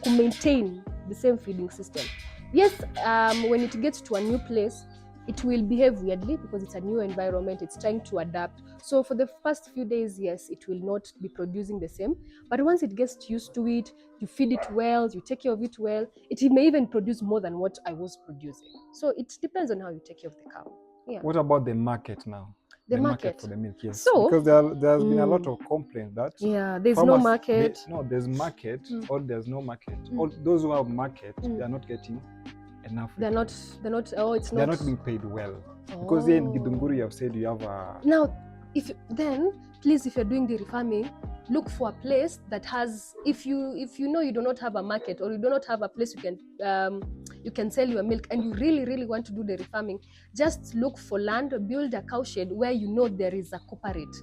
maintain the same feeding system. Yes, when it gets to a new place, it will behave weirdly because it's a new environment, it's trying to adapt. So for the first few days, yes, it will not be producing the same. But once it gets used to it, you feed it well, you take care of it well, it may even produce more than what I was producing. So it depends on how you take care of the cow. Yeah. What about the market now? The market for the milk, yes. So, because there's been a lot of complaints that there's no market. There's market or there's no market. All those who have market, they are not getting enough. They're not. They're not being paid well. Because here in Githunguri you have said you have a... Now, if you're doing dairy farming, look for a place that has, if you know you do not have a market or you do not have a place you can sell your milk and you really want to do dairy farming, just look for land, build a cow shed where you know there is a corporate.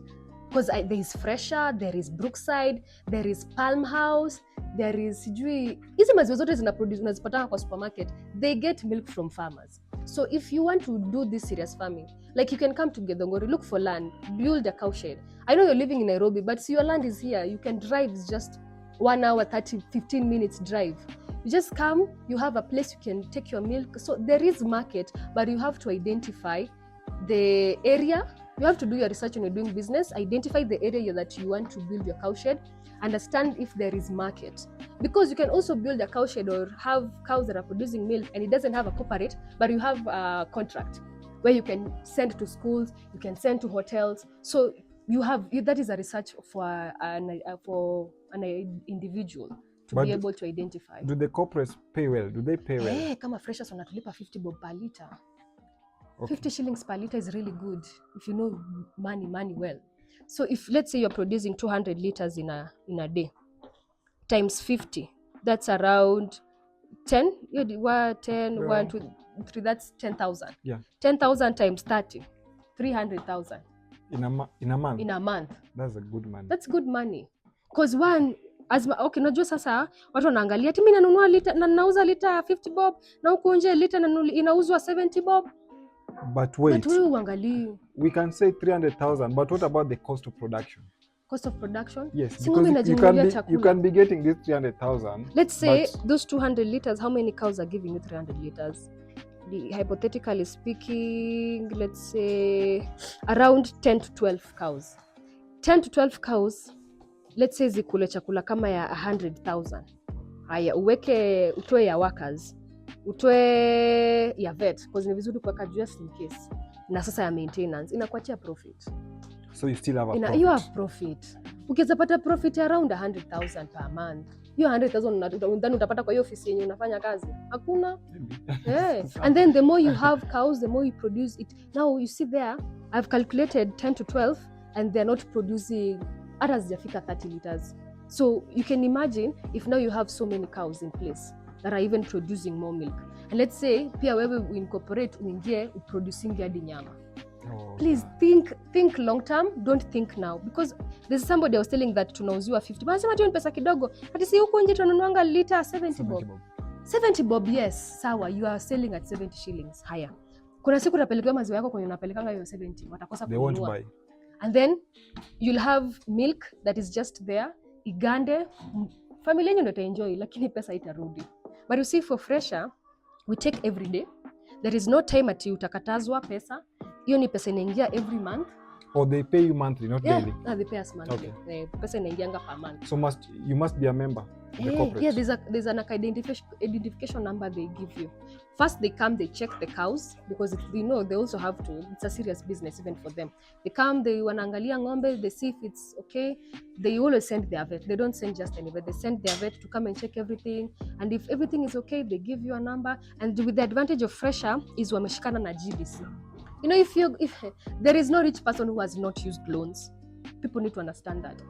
Because there is Fresher, there is Brookside, there is Palm House, there is hizi maziwa zote unazipata kwa supermarket, they get milk from farmers. So if you want to do this serious farming, like you can come to Githunguri, look for land, build a cow shed. I know you're living in Nairobi, but your land is here. You can drive, it's just 1 hour, 15 minutes drive. You just come, you have a place you can take your milk. So there is market, but you have to identify the area. You have to do your research when you're doing business, identify the area that you want to build your cow shed, understand if there is market. Because you can also build a cow shed or have cows that are producing milk and it doesn't have a corporate, but you have a contract where you can send to schools, you can send to hotels. So that is a research for an individual to be able to identify. Do the corporates pay well? Do they pay well? Kama Freshers wanatulipa 50 bob per liter. Okay. 50 shillings per liter is really good if you know money well. So if let's say you're producing 200 liters in a day, times 50, that's around 10. 1, 2, 3, that's 10,000. Yeah. 10,000 times 30, 300,000. In a month? In a month. That's a good money. That's good money. Because najua sasa watu wanaangalia ati mimi nanunua lita na nauza lita 50 bob na huko nje lita inauzwa 70 bob. But wait, we can say 300,000, but what about the cost of production? Cost of production? Yes, because you can be getting this 300,000. Let's say those 200 liters, how many cows are giving you 300 liters? Hypothetically speaking, let's say around 10 to 12 cows. 10 to 12 cows, let's say zikule chakula kama ya 100,000. Haya, utoe ya workers. Utoe ya vet, because ni vizuri kuweka just in case. Na sasa ya maintenance inakuachia profit. So you still have a profit. You have profit. ukiweza pata profit around 100,000 per month. Hiyo 100,000 then utapata kwa hiyo ofisi yenye unafanya kazi? Hakuna. Yeah. And then the more you have cows, the more you produce it. Now you see there, I've calculated 10 to 12 and they're not producing hata zijafika 30 liters. So you can imagine if now you have so many cows in place that are even producing more milk. And let's say pia wewe incorporate uingie uproducing hadi nyama. Please think long term, don't think now, because there's somebody I was telling that tunauziwa 50. Basi sema tu ni pesa kidogo. Hata si huko nje tunanuanga liter 70 bob. 70 bob, yes, sawa, you are selling at 70 shillings. Haya. Kuna siku utapelekea maziwa yako kwenye unapelekanga hiyo 70, watakosa kununua. They won't buy. And then you'll have milk that is just there, igande, familia yenu ndio itaenjoy, lakini pesa itarudi. But you see, for fresher, we take every day. There is no time ati utakatazwa pesa. Hiyo ni pesa inaingia every month. Or they pay you monthly, not daily? Yeah, they pay us monthly. Okay. Pesa inaingianga per month. So you must be a member. Yeah, there's an identification number they give you. First they come, they check the cows, because they also have to, it's a serious business even for them. They come, they wanaangalia ng'ombe, they see if it's okay. They always send their vet. They don't send just any vet. They send their vet to come and check everything. And if everything is okay, they give you a number. And with the advantage of fresher is wameshikana na GBC. If there is no rich person who has not used loans. People need to understand that.